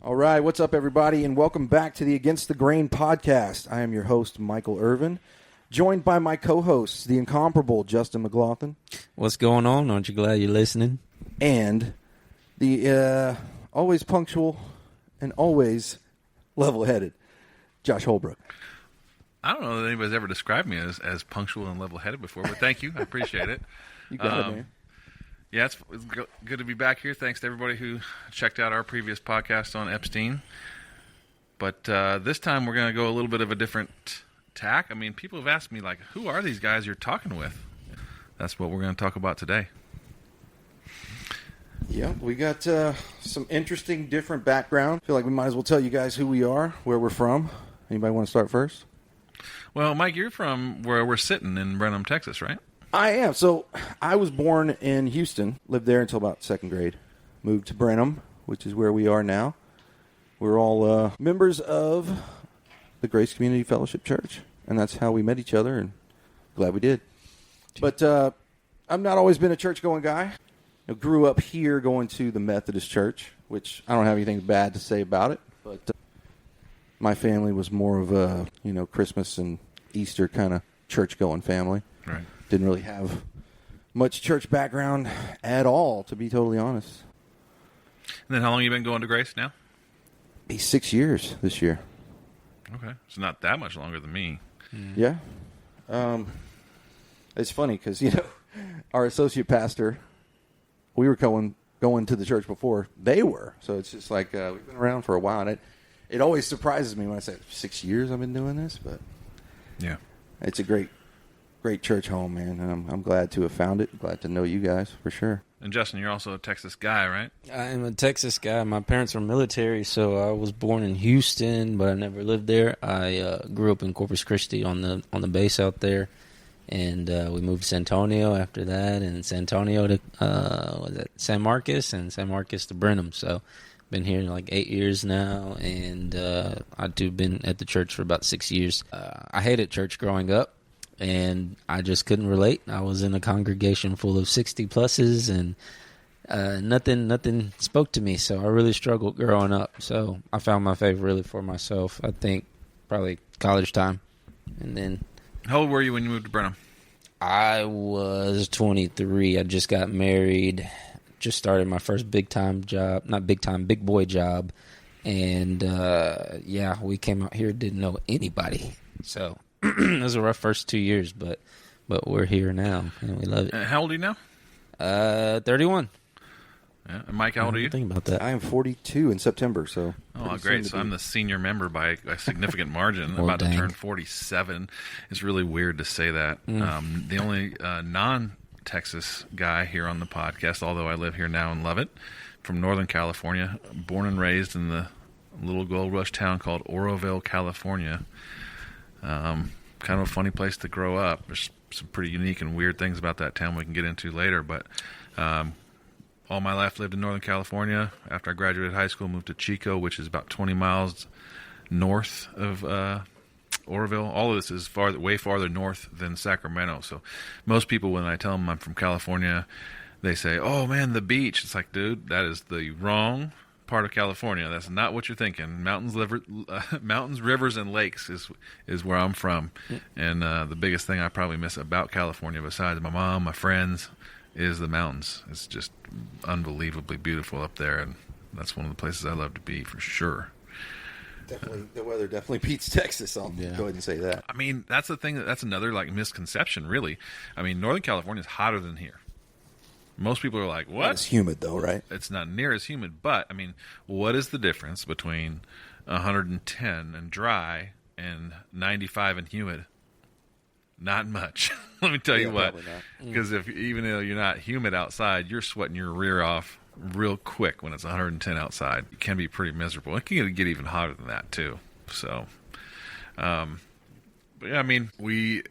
All right, what's up, everybody, and welcome back to the Against the Grain podcast. I am your host, Michael Irvin, joined by my co-hosts, the incomparable Justin McLaughlin. What's going on? Aren't you glad you're listening? And the always punctual and always level-headed Josh Holbrook. I don't know that anybody's ever described me as punctual and level-headed before, but thank you. I appreciate it. You got it, man. Yeah, it's good to be back here. Thanks to everybody who checked out our previous podcast on Epstein. But this time we're going to go a little bit of a different tack. I mean, people have asked me, like, who are these guys you're talking with? That's what we're going to talk about today. Yeah, we got some interesting, different background. I feel like we might as well tell you guys who we are, where we're from. Anybody want to start first? Well, Mike, you're from where we're sitting in Brenham, Texas, right? I am. So I was born in Houston, lived there until about second grade. Moved to Brenham, which is where we are now. We're all members of the Grace Community Fellowship Church, and that's how we met each other, and glad we did. But I've not always been a church-going guy. I grew up here going to the Methodist Church, which I don't have anything bad to say about it, but my family was more of a, Christmas and Easter kind of church-going family. Right. Didn't really have much church background at all, to be totally honest. And then how long have you been going to Grace now? Be 6 years this year. Okay. It's not that much longer than me. Yeah. It's funny because, our associate pastor, we were going to the church before they were. So it's just like we've been around for a while. And it always surprises me when I say 6 years I've been doing this. But yeah, it's a great church home, man. And I'm glad to have found it. Glad to know you guys for sure. And Justin, you're also a Texas guy, right? I am a Texas guy. My parents were military, so I was born in Houston, but I never lived there. I grew up in Corpus Christi on the base out there, and we moved to San Antonio after that, and San Antonio to San Marcos, and San Marcos to Brenham. So been here like 8 years now, and I've been at the church for about 6 years. I hated church growing up. And I just couldn't relate. I was in a congregation full of 60-pluses, and nothing spoke to me. So I really struggled growing up. So I found my faith really for myself, I think, probably college time. And then... How old were you when you moved to Brenham? I was 23. I just got married, just started my first big-time job. Not big-time, big-boy job. And, we came out here, didn't know anybody. So... It was a rough first 2 years, but we're here now, and we love it. How old are you now? 31. Yeah. And Mike, how old are you? Think about that. I am 42 in September, so... Oh, great. So I'm the senior member by a significant margin. Oh, about dang. to turn 47. It's really weird to say that. The only non-Texas guy here on the podcast, although I live here now and love it, from Northern California, born and raised in the little gold rush town called Oroville, California. Kind of a funny place to grow up. There's some pretty unique and weird things about that town we can get into later, but all my life lived in Northern California. After I graduated high school, moved to Chico, which is about 20 miles north of Oroville. All of this is way farther north than Sacramento. So most people, when I tell them I'm from California, they say, "Oh man, the beach." It's like, dude, that is the wrong part of California. That's not what you're thinking. Mountains, rivers, and lakes is where I'm from. And the biggest thing I probably miss about California, besides my mom, my friends, is the mountains. It's just unbelievably beautiful up there, and that's one of the places I love to be for sure. Definitely, the weather definitely beats Texas. I'll go ahead and say that. I mean, that's the thing. That's another misconception, really. I mean, Northern California is hotter than here. Most people are like, what? It's humid, though, right? It's not near as humid. But, I mean, what is the difference between 110 and dry and 95 and humid? Not much. Let me tell you what. Because even though you're not humid outside, you're sweating your rear off real quick when it's 110 outside. It can be pretty miserable. It can get even hotter than that, too. So, but yeah, I mean, we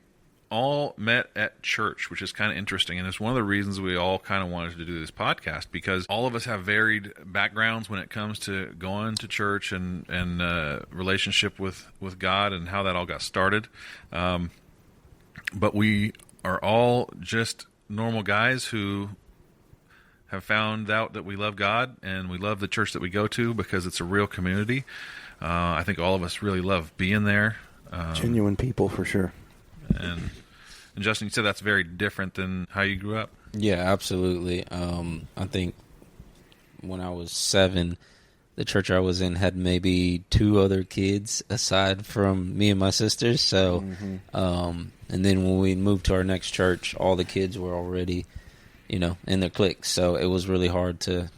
all met at church, which is kind of interesting, and it's one of the reasons we all kind of wanted to do this podcast, because all of us have varied backgrounds when it comes to going to church and relationship with God and how that all got started. But we are all just normal guys who have found out that we love God and we love the church that we go to because it's a real community. I think all of us really love being there. Genuine people, for sure. And Justin, you said that's very different than how you grew up. Yeah, absolutely. I think when I was 7, the church I was in had maybe 2 other kids aside from me and my sisters. So, and then when we moved to our next church, all the kids were already, in their cliques. So it was really hard to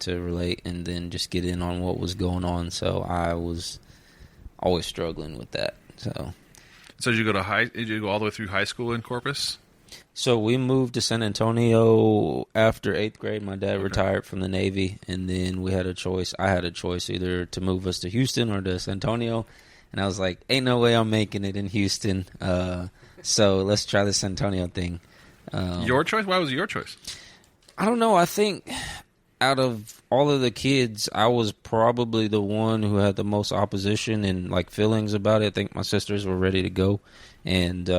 relate and then just get in on what was going on. So I was always struggling with that. So did you go all the way through high school in Corpus? So we moved to San Antonio after 8th grade. My dad retired from the Navy, and then we had a choice. I had a choice either to move us to Houston or to San Antonio, and I was like, ain't no way I'm making it in Houston, so let's try the San Antonio thing. Your choice? Why was it your choice? I don't know. I think out of all of the kids, I was probably the one who had the most opposition and feelings about it. I think my sisters were ready to go, and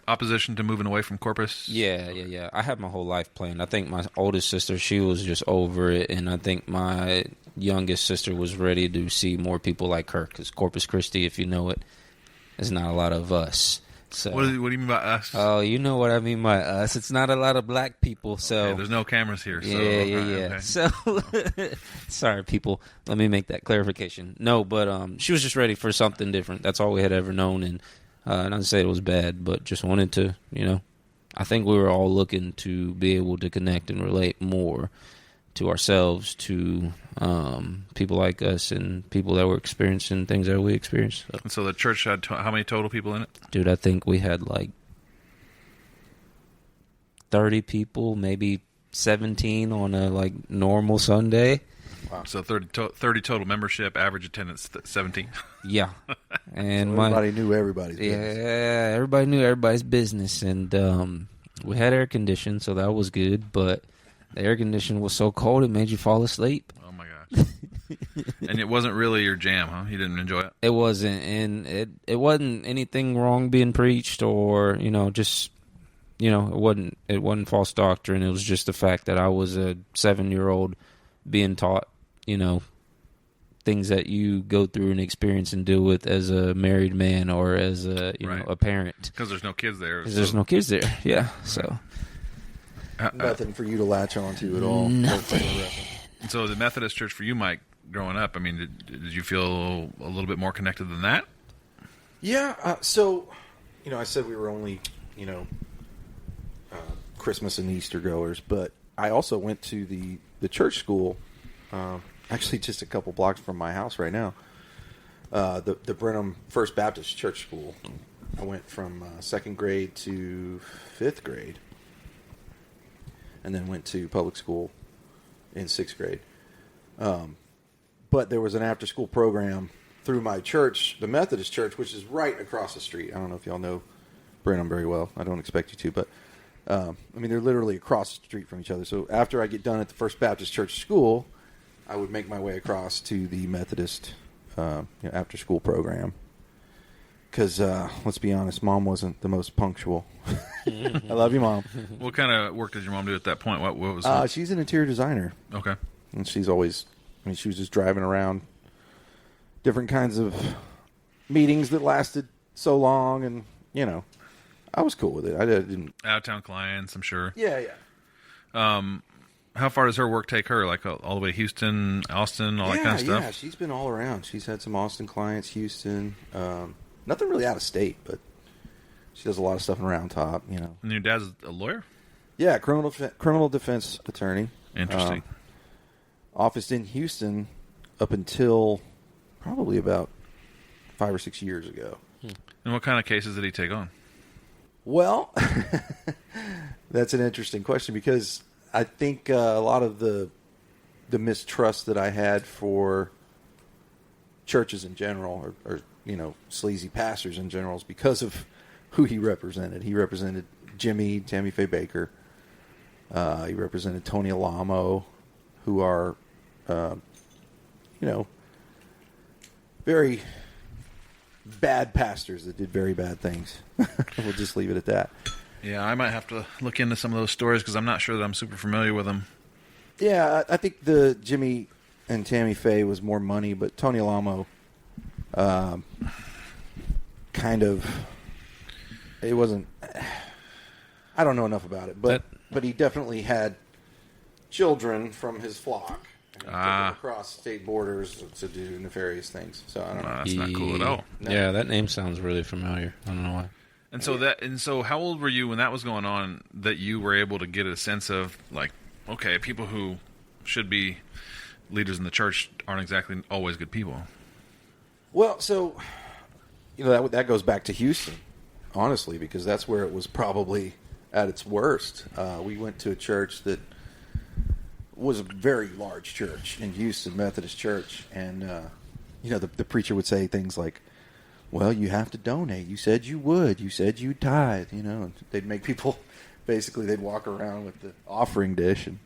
opposition to moving away from Corpus? Yeah. I had my whole life planned. I think my oldest sister, she was just over it, and I think my youngest sister was ready to see more people like her, because Corpus Christi, if you know it, is not a lot of us. So, what do you mean by us? Oh, you know what I mean by us. It's not a lot of black people, so... Okay, there's no cameras here, so... Yeah. Okay. So, sorry, people. Let me make that clarification. No, but she was just ready for something different. That's all we had ever known, and not to say it was bad, but just wanted to, I think we were all looking to be able to connect and relate more to ourselves, to people like us, and people that were experiencing things that we experienced. So the church had how many total people in it? Dude, I think we had 30 people, maybe 17 on a normal Sunday. Wow. So 30 total membership, average attendance 17. Yeah. And so everybody knew everybody's business. Yeah, everybody knew everybody's business. And we had air conditioning, so that was good. But the air conditioning was so cold, it made you fall asleep. Oh, my gosh. And it wasn't really your jam, huh? You didn't enjoy it? It wasn't. And it wasn't anything wrong being preached or, just... it wasn't false doctrine. It was just the fact that I was a 7-year-old being taught, things that you go through and experience and deal with as a married man or as a a parent. Because there's no kids there. There's no kids there. Yeah. So nothing for you to latch on to at all. Nothing. So the Methodist church for you, Mike, growing up, I mean, did you feel a little bit more connected than that? Yeah. So, I said we were only, Christmas and Easter goers, but I also went to the church school, actually just a couple blocks from my house right now, the Brenham First Baptist Church School. I went from 2nd grade to 5th grade, and then went to public school in 6th grade. But there was an after-school program through my church, the Methodist church, which is right across the street. I don't know if y'all know Brenham very well. I don't expect you to, but they're literally across the street from each other. So after I get done at the First Baptist Church School, I would make my way across to the Methodist after-school program. Because, let's be honest, Mom wasn't the most punctual. I love you, Mom. What kind of work did your mom do at that point? What was she's an interior designer. Okay. And she's always, she was just driving around different kinds of meetings that lasted so long, and, I was cool with it. I didn't... Out-of-town clients, I'm sure. Yeah. How far does her work take her? All the way to Houston, Austin, all that kind of stuff? Yeah, she's been all around. She's had some Austin clients, Houston. Nothing really out of state, but she does a lot of stuff in Round Top, And your dad's a lawyer? Yeah, criminal defense attorney. Interesting. Officed in Houston up until probably about 5 or 6 years ago. And what kind of cases did he take on? Well, that's an interesting question, because I think a lot of the mistrust that I had for churches in general, or sleazy pastors in general, is because of who he represented. He represented Tammy Faye Baker. He represented Tony Alamo, who are, very bad pastors that did very bad things. We'll just leave it at that. Yeah, I might have to look into some of those stories because I'm not sure that I'm super familiar with them. Yeah, I think the Jimmy and Tammy Faye was more money, but Tony Alamo kind of, it wasn't, I don't know enough about it, but he definitely had children from his flock. And he took them across state borders to do nefarious things. So I don't know. That's not cool at all. No. Yeah, that name sounds really familiar. I don't know why. And so how old were you when that was going on that you were able to get a sense of, like, okay, people who should be leaders in the church aren't exactly always good people? Well, so, that goes back to Houston, honestly, because that's where it was probably at its worst. We went to a church that was a very large church in Houston, Methodist Church, and, the preacher would say things like, well, you have to donate. You said you would. You said you'd tithe, and they'd make people, basically, they'd walk around with the offering dish, and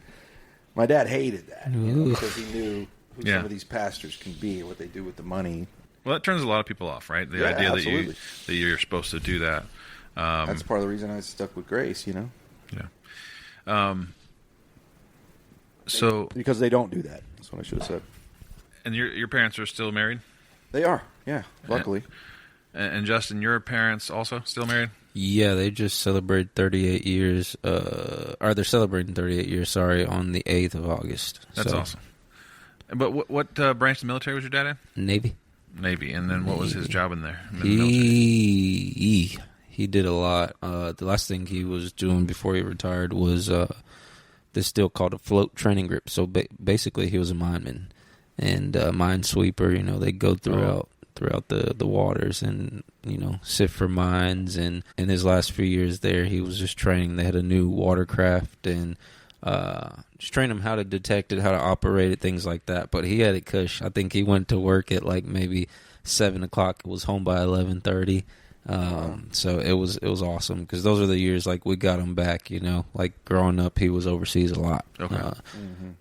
my dad hated that, because he knew who some of these pastors can be, what they do with the money. Well, that turns a lot of people off, right? The idea absolutely. that you're supposed to do that. That's part of the reason I stuck with Grace, Yeah. Because they don't do that. That's what I should have said. And your parents are still married? They are, yeah, luckily. And Justin, your parents also still married? Yeah, they just celebrated 38 years. They're celebrating 38 years, on the 8th of August. That's awesome. But what branch of the military was your dad in? Navy. Navy. And then what was his job in there? He did a lot. The last thing he was doing before he retired was this deal called a float training grip. So basically he was a mineman and a minesweeper. They go throughout the waters and, sift for mines. And in his last few years there, he was just training. They had a new watercraft and just train him how to detect it, how to operate it, things like that. But he had it cush. I think he went to work at like maybe 7 o'clock, was home by 11:30. So it was awesome because those are the years like we got him back. Like growing up, he was overseas a lot. Okay.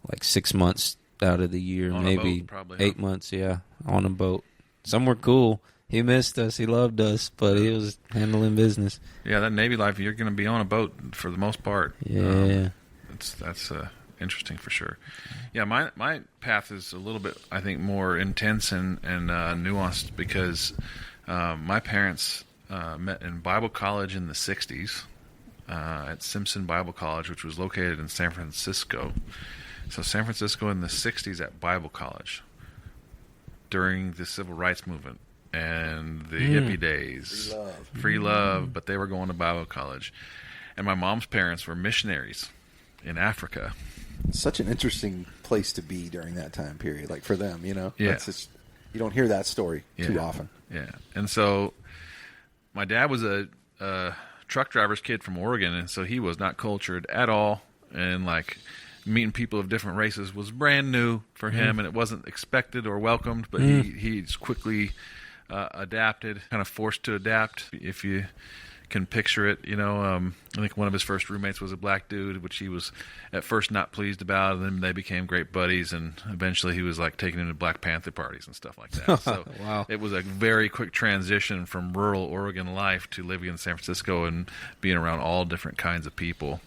Like 6 months out of the year, on maybe a boat, probably, 8 months. Yeah, on a boat. Some were cool. He missed us. He loved us, but he was handling business. Yeah, that Navy life, you're going to be on a boat for the most part. Yeah. That's interesting for sure. Yeah, my path is a little bit, I think, more intense and nuanced because my parents met in Bible college in the 60s at Simpson Bible College, which was located in San Francisco. So San Francisco in the 60s at Bible College during the Civil Rights Movement and the hippie days. Free love, but they were going to Bible college. And my mom's parents were missionaries in Africa. Such an interesting place to be during that time period, like for them, Yeah. That's just, you don't hear that story too often. Yeah. And so my dad was a truck driver's kid from Oregon, and so he was not cultured at all. And like meeting people of different races was brand new for him, and it wasn't expected or welcomed, but he's quickly adapted, kind of forced to adapt, if you can picture it. I think one of his first roommates was a black dude, which he was at first not pleased about, and then they became great buddies, and eventually he was like taking him to Black Panther parties and stuff like that. So Wow. It was a very quick transition from rural Oregon life to living in San Francisco and being around all different kinds of people.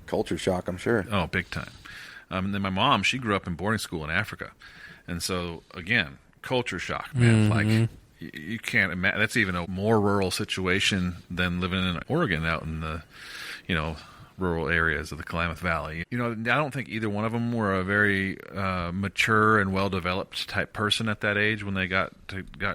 Culture shock, I'm sure. Oh, big time. And then my mom, she grew up in boarding school in Africa. And so, again, culture shock, man. Like, you can't imagine. That's even a more rural situation than living in Oregon out in the, rural areas of the Klamath Valley. I don't think either one of them were a very mature and well-developed type person at that age when they got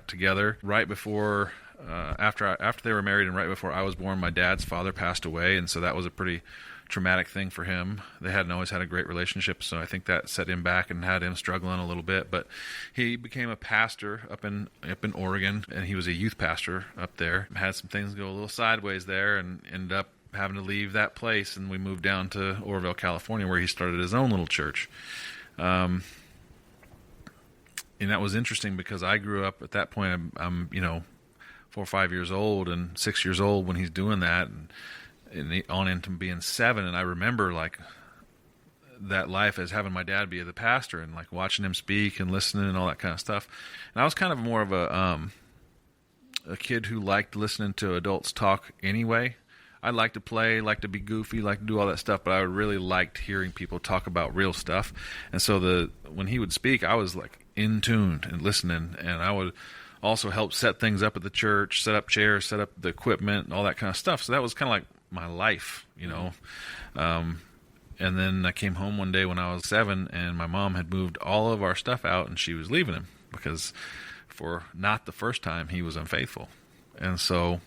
together. Right before, after they were married and right before I was born, my dad's father passed away, and so that was a pretty traumatic thing for him. They hadn't always had a great relationship, so I think that set him back and had him struggling a little bit. But he became a pastor up in Oregon, and he was a youth pastor up there. Had some things go a little sideways there, and ended up having to leave that place, and we moved down to Oroville, California, where he started his own little church. And that was interesting because I grew up at that point. I'm 4 or 5 years old and 6 years old when he's doing that, and on into being 7, and I remember like that life as having my dad be the pastor and like watching him speak and listening and all that kind of stuff. And I was kind of more of a kid who liked listening to adults talk anyway. I like to play, like to be goofy, like to do all that stuff, but I really liked hearing people talk about real stuff. And so when he would speak, I was like in tune and listening, and I would also help set things up at the church, set up chairs, set up the equipment, and all that kind of stuff. So that was kind of like my life, you know. And then I came home one day when I was 7, and my mom had moved all of our stuff out, and she was leaving him because for not the first time he was unfaithful. And so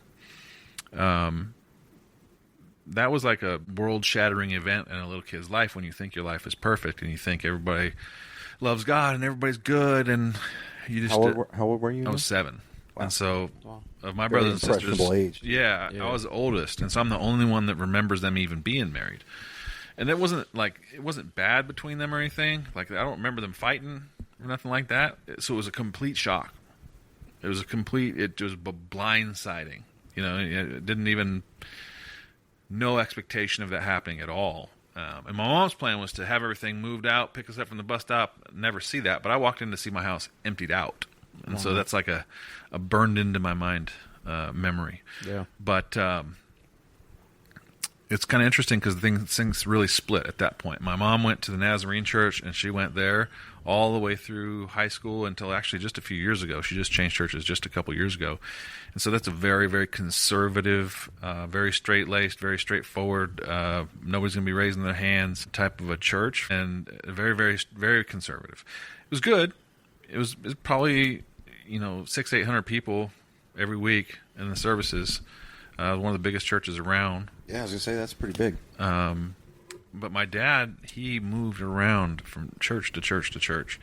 that was like a world-shattering event in a little kid's life when you think your life is perfect and you think everybody loves God and everybody's good, and you just... How old were you? I was 7. Wow. And so of my Very brothers and sisters... impressionable age. Yeah, I was the oldest, and so I'm the only one that remembers them even being married. And it wasn't bad between them or anything. Like, I don't remember them fighting or nothing like that. So it was a complete shock. It was blindsiding. You know, it didn't even, no expectation of that happening at all. And my mom's plan was to have everything moved out, pick us up from the bus stop, never see that. But I walked in to see my house emptied out. And so that's like a burned into my mind memory. Yeah. But it's kind of interesting because things really split at that point. My mom went to the Nazarene church, and she went there all the way through high school until actually just a few years ago. She just changed churches just a couple years ago. And so that's a very, very conservative, very straight-laced, very straightforward, nobody's going to be raising their hands type of a church, and very, very, very conservative. It was good. It was probably, 600-800 people every week in the services. One of the biggest churches around. Yeah, I was going to say that's pretty big. But my dad, he moved around from church to church to church.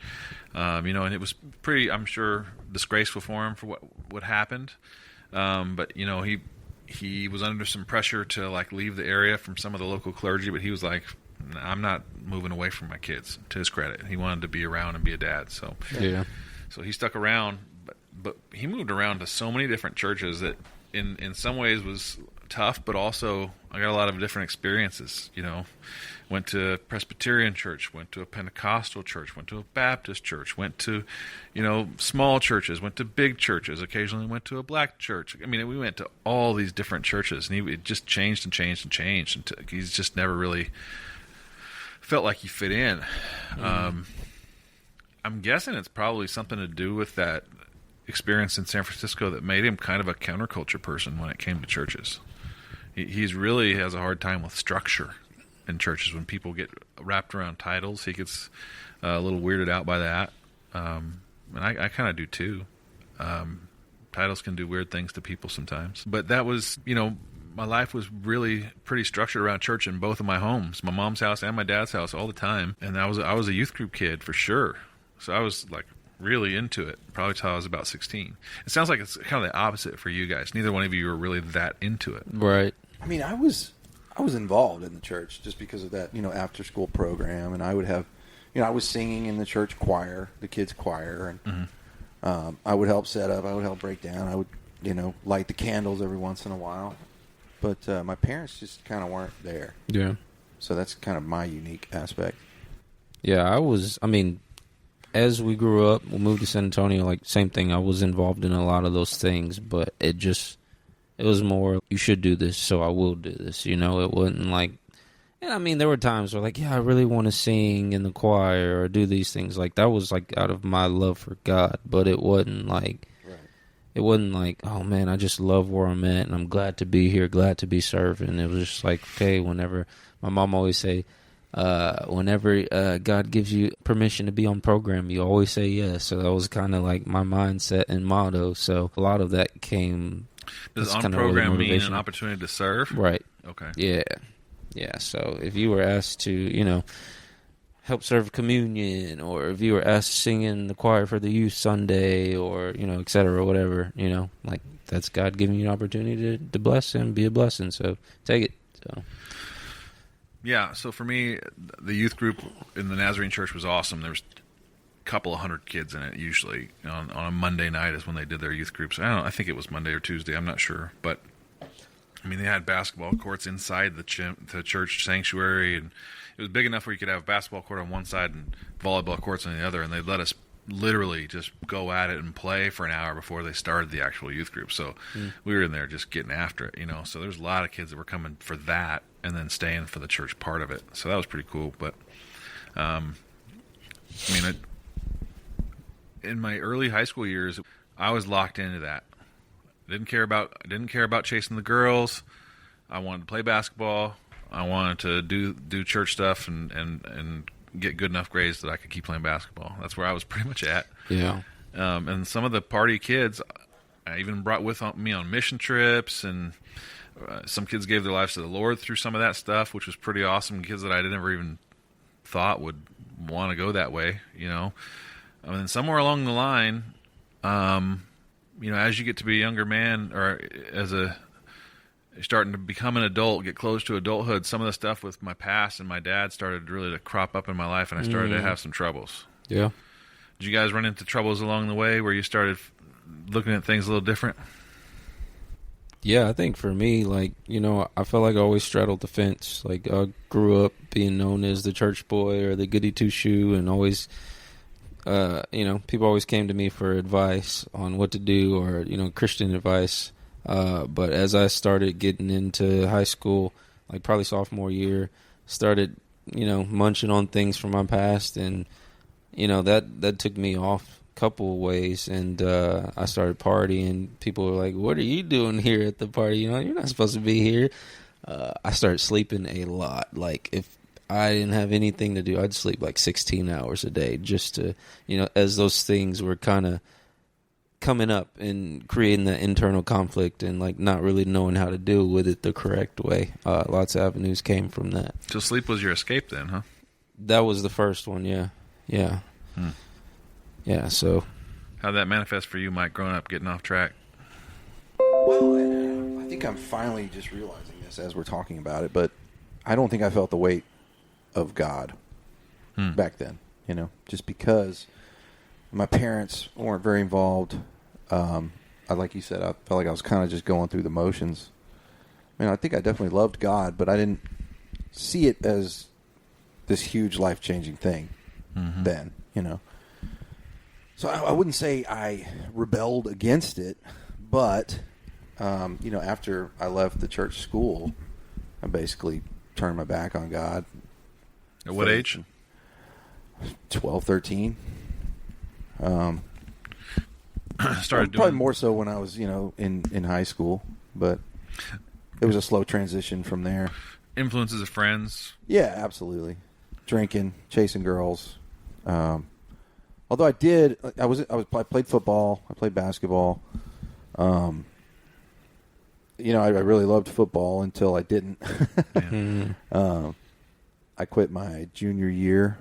And it was pretty, I'm sure, disgraceful for him for what happened. But, he was under some pressure to, like, leave the area from some of the local clergy. But he was like, I'm not moving away from my kids, to his credit. He wanted to be around and be a dad. So he stuck around. But he moved around to so many different churches that in some ways was tough, but also I got a lot of different experiences. Went to a Presbyterian church, went to a Pentecostal church, went to a Baptist church, went to small churches, went to big churches, occasionally went to a black church. I mean, we went to all these different churches, and it just changed and changed and changed, and he's just never really felt like he fit in. I'm guessing it's probably something to do with that experience in San Francisco that made him kind of a counterculture person when it came to churches. He's really has a hard time with structure in churches. When people get wrapped around titles, he gets a little weirded out by that. And I kind of do too. Titles can do weird things to people sometimes. But that was, my life was really pretty structured around church in both of my homes, my mom's house and my dad's house, all the time. And I was a youth group kid for sure. So I was like really into it, probably till I was about 16. It sounds like it's kind of the opposite for you guys. Neither one of you were really that into it. Right. I mean, I was involved in the church just because of that, after school program, and I would have, I was singing in the church choir, the kids choir, and I would help set up, I would help break down, I would, light the candles every once in a while, but my parents just kind of weren't there. Yeah. So that's kind of my unique aspect. Yeah, as we grew up, we moved to San Antonio, like, same thing. I was involved in a lot of those things, but it was more, you should do this, so I will do this, It wasn't like, and there were times where, like, yeah, I really want to sing in the choir or do these things. Like, that was, like, out of my love for God, but it wasn't like, oh, man, I just love where I'm at, and I'm glad to be here, glad to be serving. It was just like, okay, whenever, my mom always say, whenever God gives you permission to be on program, you always say yes. So that was kind of like my mindset and motto. So a lot of that came. Does on program mean an opportunity to serve? Right. Okay. Yeah. So if you were asked to, help serve communion, or if you were asked to sing in the choir for the youth Sunday, or et cetera, whatever, like, that's God giving you an opportunity to bless him, be a blessing. So take it. So. Yeah, so for me, the youth group in the Nazarene Church was awesome. There was a couple of hundred kids in it usually. On a Monday night is when they did their youth groups. I think it was Monday or Tuesday, I'm not sure. But, they had basketball courts inside the church sanctuary, and it was big enough where you could have a basketball court on one side and volleyball courts on the other, and they let us literally just go at it and play for an hour before they started the actual youth group. So we were in there just getting after it, So there's a lot of kids that were coming for that and then staying for the church part of it. So that was pretty cool. But in my early high school years, I was locked into that. I didn't care about chasing the girls. I wanted to play basketball. I wanted to do church stuff and get good enough grades that I could keep playing basketball. That's where I was pretty much at. Yeah. And some of the party kids, I even brought with me on mission trips, and some kids gave their lives to the Lord through some of that stuff, which was pretty awesome. Kids that I never even thought would want to go that way, And then somewhere along the line, as you get to be a younger man, or starting to become an adult, get close to adulthood, some of the stuff with my past and my dad started really to crop up in my life, and I started to have some troubles. Yeah. Did you guys run into troubles along the way where you started looking at things a little different? Yeah, I think for me, I felt like I always straddled the fence. Like, I grew up being known as the church boy or the goody two-shoe, and always, people always came to me for advice on what to do, or, Christian advice. But as I started getting into high school, like probably sophomore year, started, munching on things from my past, and, that took me off a couple of ways, and I started partying. People were like, "What are you doing here at the party? You're not supposed to be here." I started sleeping a lot. Like, if I didn't have anything to do, I'd sleep like 16 hours a day just to, as those things were kind of coming up and creating that internal conflict and like not really knowing how to deal with it the correct way. Lots of avenues came from that. So sleep was your escape then, huh? That was the first one, yeah. Yeah, so. How'd that manifest for you, Mike, growing up, getting off track? Well, I think I'm finally just realizing this as we're talking about it, but I don't think I felt the weight of God back then, just because my parents weren't very involved. Like you said, I felt like I was kind of just going through the motions. I think I definitely loved God, but I didn't see it as this huge life-changing thing then, So I wouldn't say I rebelled against it, but, after I left the church school, I basically turned my back on God. At what age? 12, 13. Started probably more so when I was, in high school, but it was a slow transition from there. Influences of friends? Yeah, absolutely. Drinking, chasing girls. Although I played football, I played basketball. I really loved football until I didn't. I quit my junior year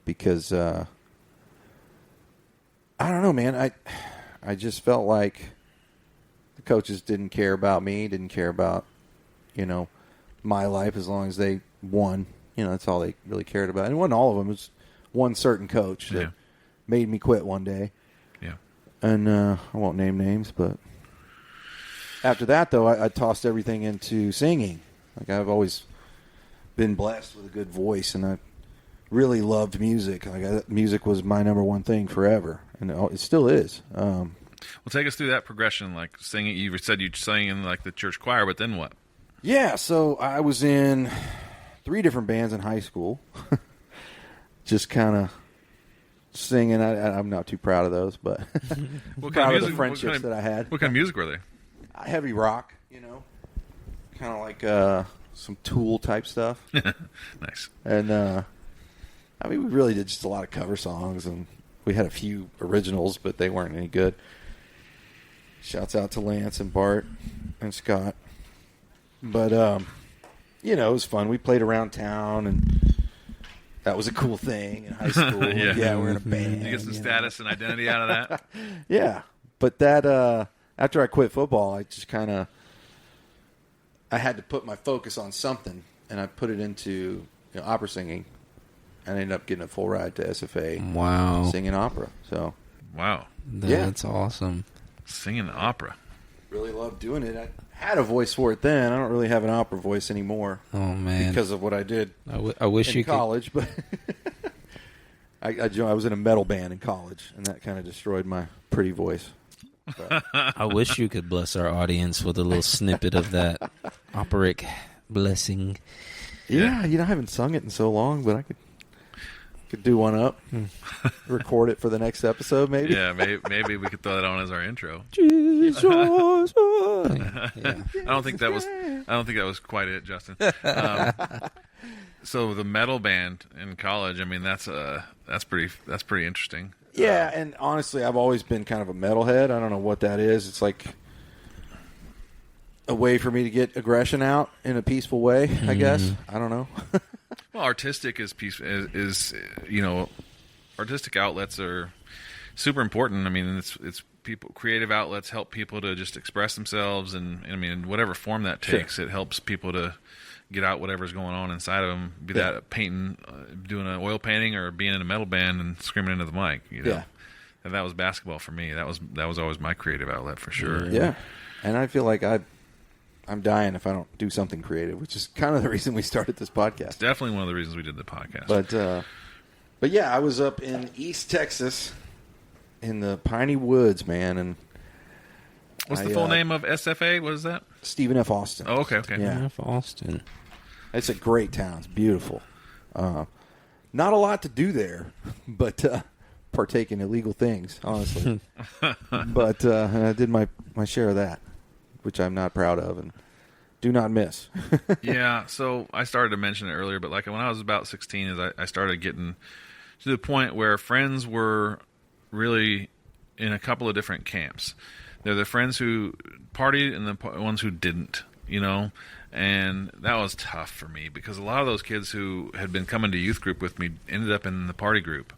because I don't know, man. I just felt like the coaches didn't care about me, didn't care about, my life as long as they won. That's all they really cared about. And it wasn't all of them. It was one certain coach that made me quit one day. Yeah. And I won't name names, but after that, though, I tossed everything into singing. Like, I've always been blessed with a good voice, and I really loved music. Like, music was my number one thing forever, and it still is. Well, take us through that progression, like singing. You said you sang in like the church choir, but then what? Yeah, so I was in 3 different bands in high school. Just kind of singing. I'm not too proud of those, but proud of the friendships that I had. What kind of music were they? Heavy rock, kind of like some Tool type stuff. Nice. And we really did just a lot of cover songs, and we had a few originals, but they weren't any good. Shouts out to Lance and Bart and Scott. But it was fun. We played around town, and that was a cool thing in high school. Yeah, we're in a band. You get some status and identity out of that. Yeah, but that after I quit football, I just I had to put my focus on something, and I put it into opera singing. I ended up getting a full ride to SFA. Wow, singing opera. So wow, that's awesome. Singing opera. Really loved doing it. I had a voice for it then. I don't really have an opera voice anymore. Oh man, because of what I did. I wish in you college, but I was in a metal band in college, and that kind of destroyed my pretty voice. But, I wish you could bless our audience with a little snippet of that operic blessing. yeah, I haven't sung it in so long, but I could do one up, record it for the next episode, maybe. Yeah, maybe we could throw that on as our intro. Jesus. Yeah. I don't think that was quite it, Justin. So the metal band in college, I mean, that's pretty interesting. Yeah, and honestly, I've always been kind of a metalhead. I don't know what that is. It's like a way for me to get aggression out in a peaceful way, I guess. I don't know. Well, artistic is artistic outlets are super important. I mean, it's people, creative outlets help people to just express themselves, and I mean, in whatever form that takes, it helps people to get out whatever's going on inside of them, be that painting, doing an oil painting, or being in a metal band and screaming into the mic. Yeah. And that was basketball for me. That was always my creative outlet for sure. Yeah. And I feel like I'm dying if I don't do something creative, which is kind of the reason we started this podcast. It's definitely one of the reasons we did the podcast. But yeah, I was up in East Texas in the piney woods, man. And what's the full name of SFA? What is that? Stephen F. Austin. Oh, okay. Yeah. F. Austin. It's a great town. It's beautiful. Not a lot to do there, but partake in illegal things, honestly. But I did my share of that, which I'm not proud of and do not miss. Yeah, so I started to mention it earlier, but like when I was about 16, is I started getting to the point where friends were really in a couple of different camps. They're the friends who partied and the ones who didn't, and that was tough for me because a lot of those kids who had been coming to youth group with me ended up in the party group,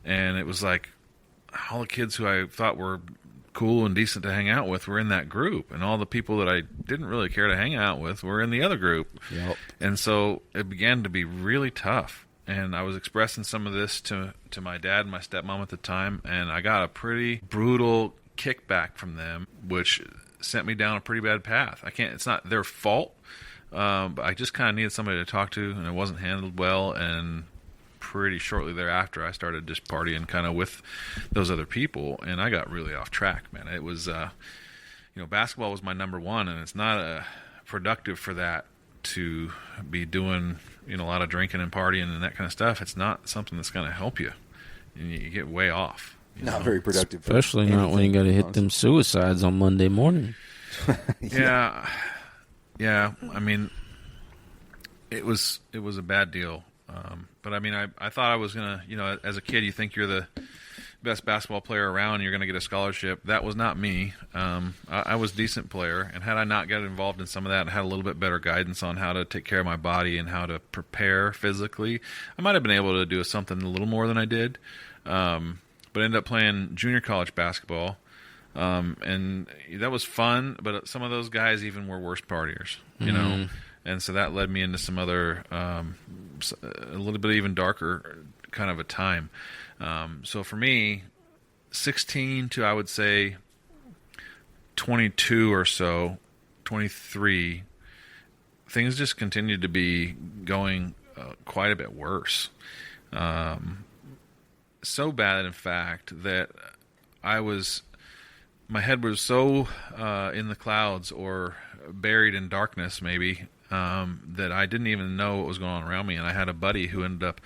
and it was like all the kids who I thought were cool and decent to hang out with were in that group, and all the people that I didn't really care to hang out with were in the other group. Yep. And so it began to be really tough, and I was expressing some of this to my dad and my stepmom at the time, and I got a pretty brutal kickback from them, which sent me down a pretty bad path. It's not their fault, but I just kind of needed somebody to talk to, and it wasn't handled well, and pretty shortly thereafter, I started just partying kind of with those other people, and I got really off track, man. It was, basketball was my number one, and it's not productive for that to be doing, a lot of drinking and partying and that kind of stuff. It's not something that's going to help you, and you get way off. Not very productive. Especially not when you got to hit them suicides on Monday morning. Yeah. I mean, it was a bad deal. But I mean, I thought I was gonna, as a kid, you think you're the best basketball player around, and you're gonna get a scholarship. That was not me. I was a decent player, and had I not got involved in some of that and had a little bit better guidance on how to take care of my body and how to prepare physically, I might have been able to do something a little more than I did. But I ended up playing junior college basketball, and that was fun. But some of those guys even were worse partiers, and so that led me into some other, a little bit even darker kind of a time. So for me, 16 to, I would say, 22 or so, 23, things just continued to be going quite a bit worse. So bad, in fact, that my head was so in the clouds or buried in darkness, maybe, that I didn't even know what was going on around me. And I had a buddy who ended up,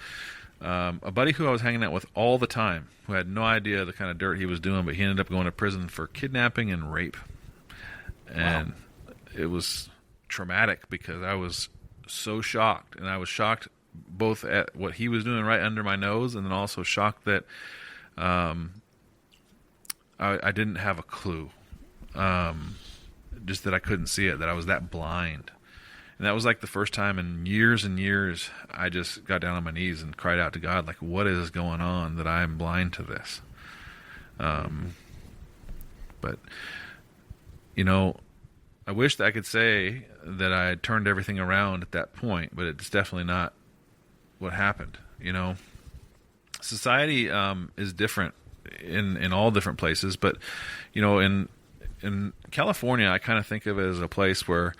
a buddy who I was hanging out with all the time, who had no idea the kind of dirt he was doing, but he ended up going to prison for kidnapping and rape. And It was traumatic because I was so shocked, and I was shocked both at what he was doing right under my nose, and then also shocked that I didn't have a clue. Just that I couldn't see it, that I was that blind. And that was like the first time in years and years I just got down on my knees and cried out to God, like, what is going on that I am blind to this? But, I wish that I could say that I had turned everything around at that point, but it's definitely not what happened. Society is different in all different places, but in California, I kind of think of it as a place where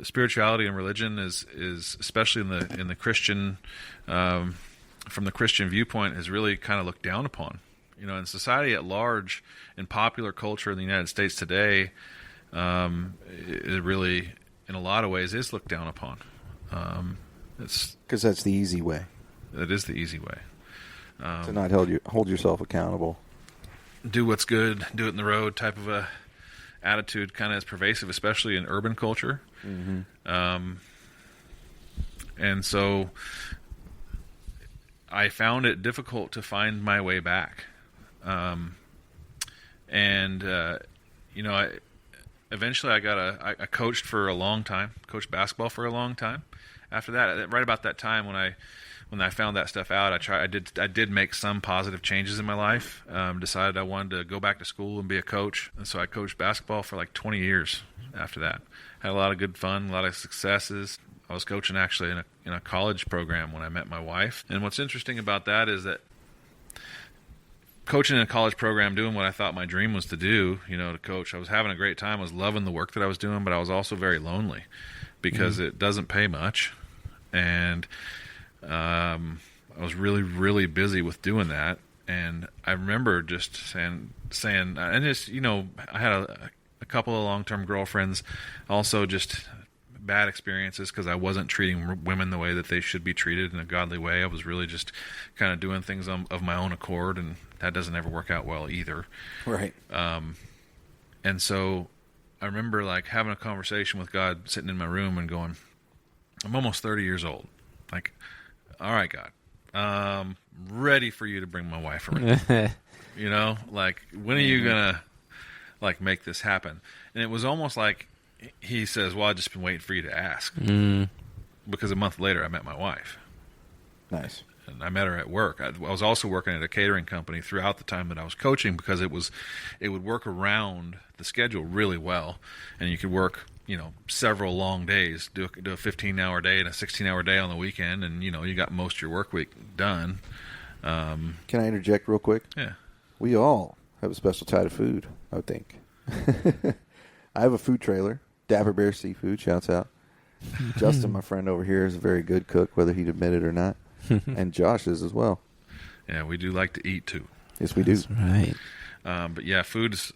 spirituality and religion is especially in the Christian from the Christian viewpoint is really kind of looked down upon. You know, in society at large, in popular culture in the United States today, it really, in a lot of ways, is looked down upon. It's Because that's the easy way. It is the easy way. To not hold yourself accountable. Do what's good, do it in the road type of a attitude kind of is pervasive, especially in urban culture. Mm-hmm. And so I found it difficult to find my way back. You know, eventually I coached for a long time, coached basketball for a long time. After that, right about that time when I found that stuff out, I did make some positive changes in my life. Decided I wanted to go back to school and be a coach, and so I coached basketball for like 20 years after that. Had a lot of good fun, a lot of successes. I was coaching actually in a college program when I met my wife. And what's interesting about that is that coaching in a college program, doing what I thought my dream was to do, you know, to coach, I was having a great time. I was loving the work that I was doing, but I was also very lonely because it doesn't pay much. And I was really, really busy with doing that. And I remember just saying, and just, you know, I had a couple of long-term girlfriends, also just bad experiences because I wasn't treating women the way that they should be treated in a godly way. I was really just kind of doing things of my own accord, and that doesn't ever work out well either. Right. And so I remember like having a conversation with God, sitting in my room and going, I'm almost 30 years old. Like, all right, God, ready for you to bring my wife around. You know, like, when are you gonna like make this happen? And it was almost like he says, well, I've just been waiting for you to ask. Because a month later I met my wife. Nice. And I met her at work. I was also working at a catering company throughout the time that I was coaching because it would work around the schedule really well, and you could work, you know, several long days, do a 15-hour day and a 16-hour day on the weekend, and you know, you got most of your work week done. Can I interject real quick? Yeah. We all have a special tie to food, I would think. I have a food trailer, Dapper Bear Seafood, shouts out. Justin, my friend over here, is a very good cook, whether he'd admit it or not. And Josh is as well. Yeah, we do like to eat too. Yes, we do. That's right. But yeah, food's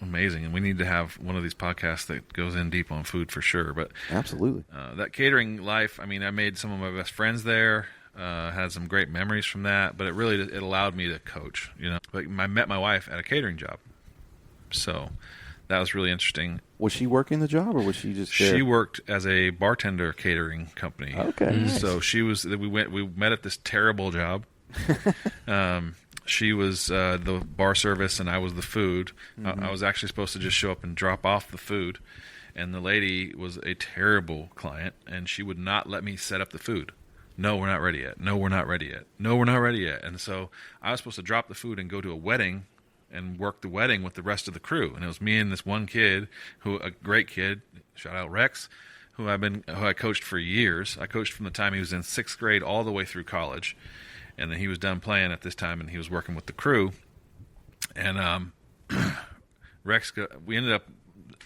amazing, and we need to have one of these podcasts that goes in deep on food for sure. But Absolutely. That catering life, I mean, I made some of my best friends there. Had some great memories from that, but it allowed me to coach. You know, like I met my wife at a catering job, so that was really interesting. Was she working the job, or was she just there? She worked as a bartender catering company. Okay. Nice. So she was. We met at this terrible job. She was the bar service, and I was the food. I was actually supposed to just show up and drop off the food, and the lady was a terrible client, and she would not let me set up the food. No, we're not ready yet. No, we're not ready yet. No, we're not ready yet. And so I was supposed to drop the food and go to a wedding and work the wedding with the rest of the crew. And it was me and this one kid, a great kid, shout out Rex, who I coached for years. I coached from the time he was in 6th grade all the way through college. And then he was done playing at this time, and he was working with the crew. And Rex, we ended up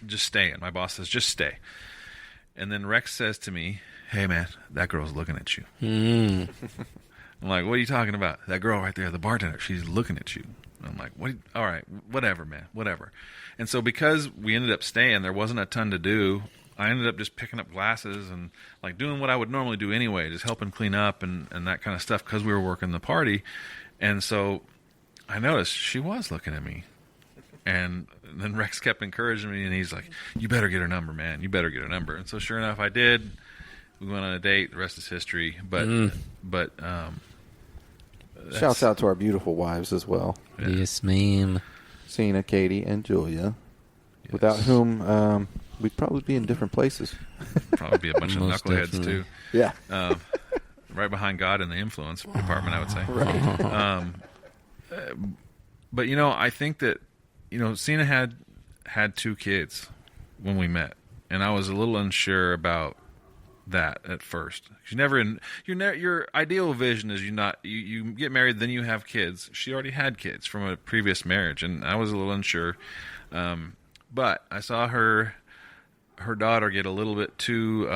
just staying. My boss says, just stay. And then Rex says to me, hey, man, that girl's looking at you. I'm like, what are you talking about? That girl right there, the bartender, she's looking at you. I'm like, what? All right, whatever, man, whatever. And so because we ended up staying, there wasn't a ton to do. I ended up just picking up glasses and like doing what I would normally do anyway, just helping clean up and that kind of stuff because we were working the party. And so I noticed she was looking at me. And then Rex kept encouraging me, and he's like, you better get her number, man. You better get her number. And so sure enough, I did. We went on a date. The rest is history. But shouts out to our beautiful wives as well. Yeah. Yes, ma'am. Cena, Katie, and Julia, without whom we'd probably be in different places. Probably be a bunch of Most knuckleheads definitely. too. Yeah. Right behind God in the influence department, I would say. Right. But you know, I think that Cena had 2 kids when we met, and I was a little unsure about that at first. Your ideal vision is you get married, then you have kids. She already had kids from a previous marriage, and I was a little unsure. But I saw her daughter get a little bit too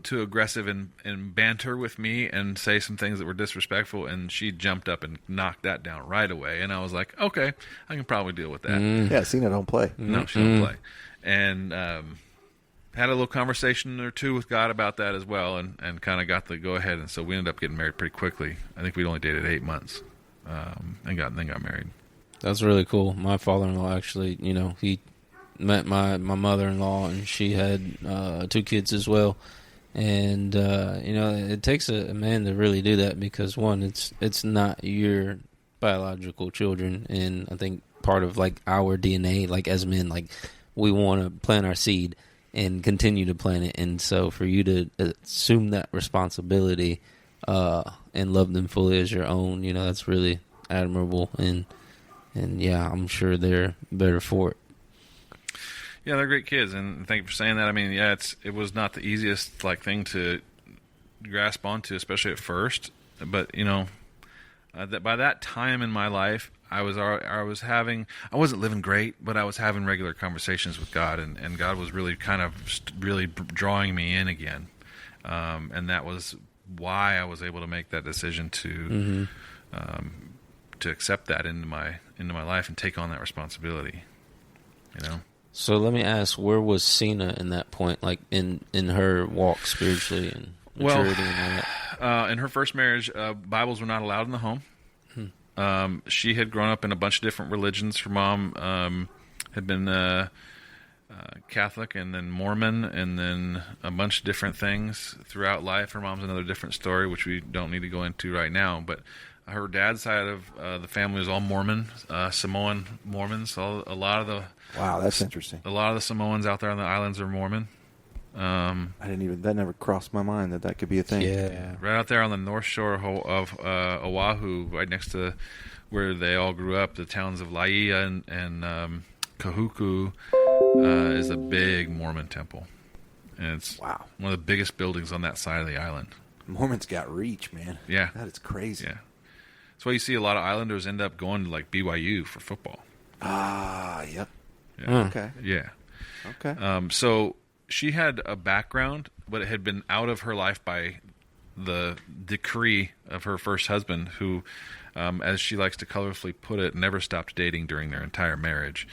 too aggressive and banter with me and say some things that were disrespectful, and she jumped up and knocked that down right away. And I was like, okay, I can probably deal with that. Yeah, Cena don't play. No, she don't play. And had a little conversation or two with God about that as well, and kind of got the go ahead. And so we ended up getting married pretty quickly. I think we'd only dated 8 months, and then got married. That's really cool. My father-in-law actually, he met my mother-in-law, and she had 2 kids as well. And it takes a man to really do that, because one, it's not your biological children, and I think part of like our DNA, like as men, like we want to plant our seed and continue to plant it. And so for you to assume that responsibility and love them fully as your own, that's really admirable. And yeah, I'm sure they're better for it. Yeah, they're great kids, and thank you for saying that. I mean, yeah, it was not the easiest thing to grasp onto, especially at first. But that by that time in my life, I wasn't living great, but I was having regular conversations with God, and God was really really drawing me in again, and that was why I was able to make that decision to accept that into my life and take on that responsibility. So let me ask, where was Cena in that point, like in her walk spiritually and maturity and all that? In her first marriage, Bibles were not allowed in the home. She had grown up in a bunch of different religions. Her mom had been Catholic and then Mormon and then a bunch of different things throughout life. Her mom's another different story, which we don't need to go into right now. But her dad's side of the family was all Mormon, Samoan Mormons. Wow, that's interesting. A lot of the Samoans out there on the islands are Mormon. That never crossed my mind that could be a thing. Yeah. Right out there on the north shore of Oahu, right next to where they all grew up, the towns of Laia and Kahuku is a big Mormon temple. And it's one of the biggest buildings on that side of the island. Mormons got reach, man. Yeah. That is crazy. Yeah. That's why you see a lot of Islanders end up going to BYU for football. Ah, yep. Yeah. Okay. Yeah. Okay. So she had a background, but it had been out of her life by the decree of her first husband, who, as she likes to colorfully put it, never stopped dating during their entire marriage.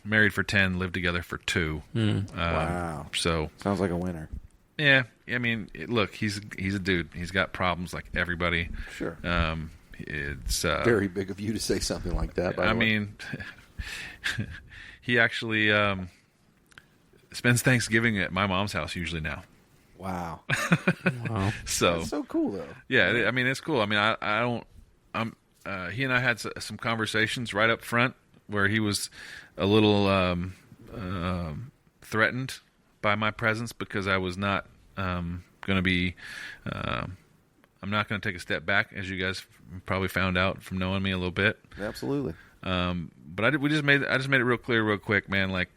Married for 10, lived together for 2. Wow. So sounds like a winner. Yeah. I mean, look, he's a dude. He's got problems like everybody. Sure. It's very big of you to say something like that. By the way. mean, he actually spends Thanksgiving at my mom's house usually now. Wow. Wow. So That's so cool, though. yeah, I mean, it's cool. I mean, I don't. He and I had some conversations right up front where he was a little threatened by my presence because I was not going to be. I'm not going to take a step back, as you guys probably found out from knowing me a little bit. Absolutely. But I just made it real clear, real quick, man. Like,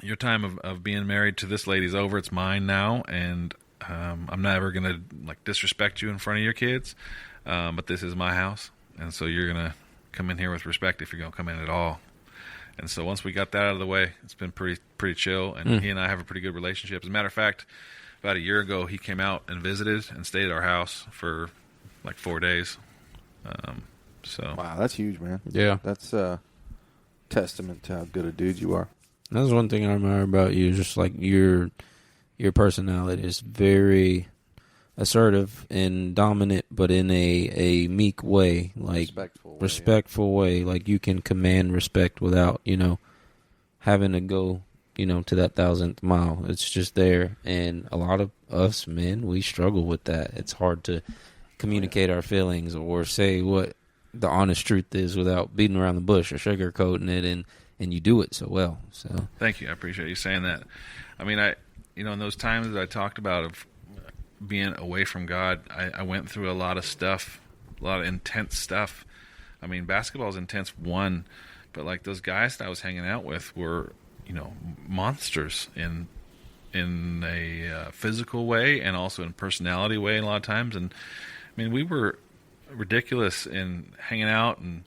your time of being married to this lady's over. It's mine now, and I'm never gonna disrespect you in front of your kids. But this is my house, and so you're gonna come in here with respect if you're gonna come in at all. And so once we got that out of the way, it's been pretty chill, and he and I have a pretty good relationship. As a matter of fact, about a year ago, he came out and visited and stayed at our house for 4 days. So Wow, that's huge, man. Yeah. That's a testament to how good a dude you are. That's one thing I admire about you, just like your personality is very assertive and dominant, but in a meek way, like respectful way. Like, you can command respect without, having to go, to that 1,000th mile. It's just there. And a lot of us men, we struggle with that. It's hard to communicate our feelings or say what the honest truth is without beating around the bush or sugarcoating it, and you do it so well. So thank you. I appreciate you saying that. I mean, in those times that I talked about of being away from God, I went through a lot of stuff, a lot of intense stuff. I mean, basketball is intense, but those guys that I was hanging out with were, monsters in a physical way and also in personality way a lot of times. And I mean, we were ridiculous in hanging out, and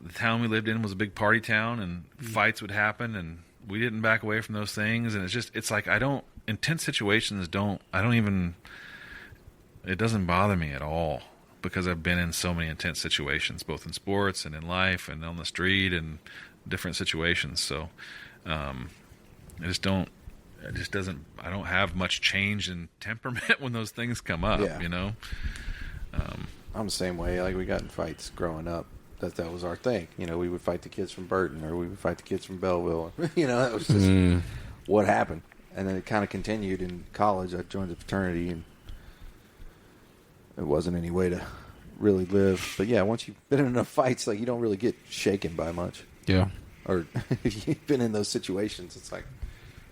the town we lived in was a big party town, and fights would happen, and we didn't back away from those things. And it's like, I don't intense situations it doesn't bother me at all, because I've been in so many intense situations, both in sports and in life and on the street and different situations. So I don't have much change in temperament when those things come up, Yeah. you know? I'm the same way. Like, we got in fights growing up. That was our thing. You know, we would fight the kids from Burton, or we would fight the kids from Belleville. You know, that was just what happened. And then it kind of continued in college. I joined the fraternity, and it wasn't any way to really live. But yeah, once you've been in enough fights, like, you don't really get shaken by much. Yeah. Or if you've been in those situations, it's like,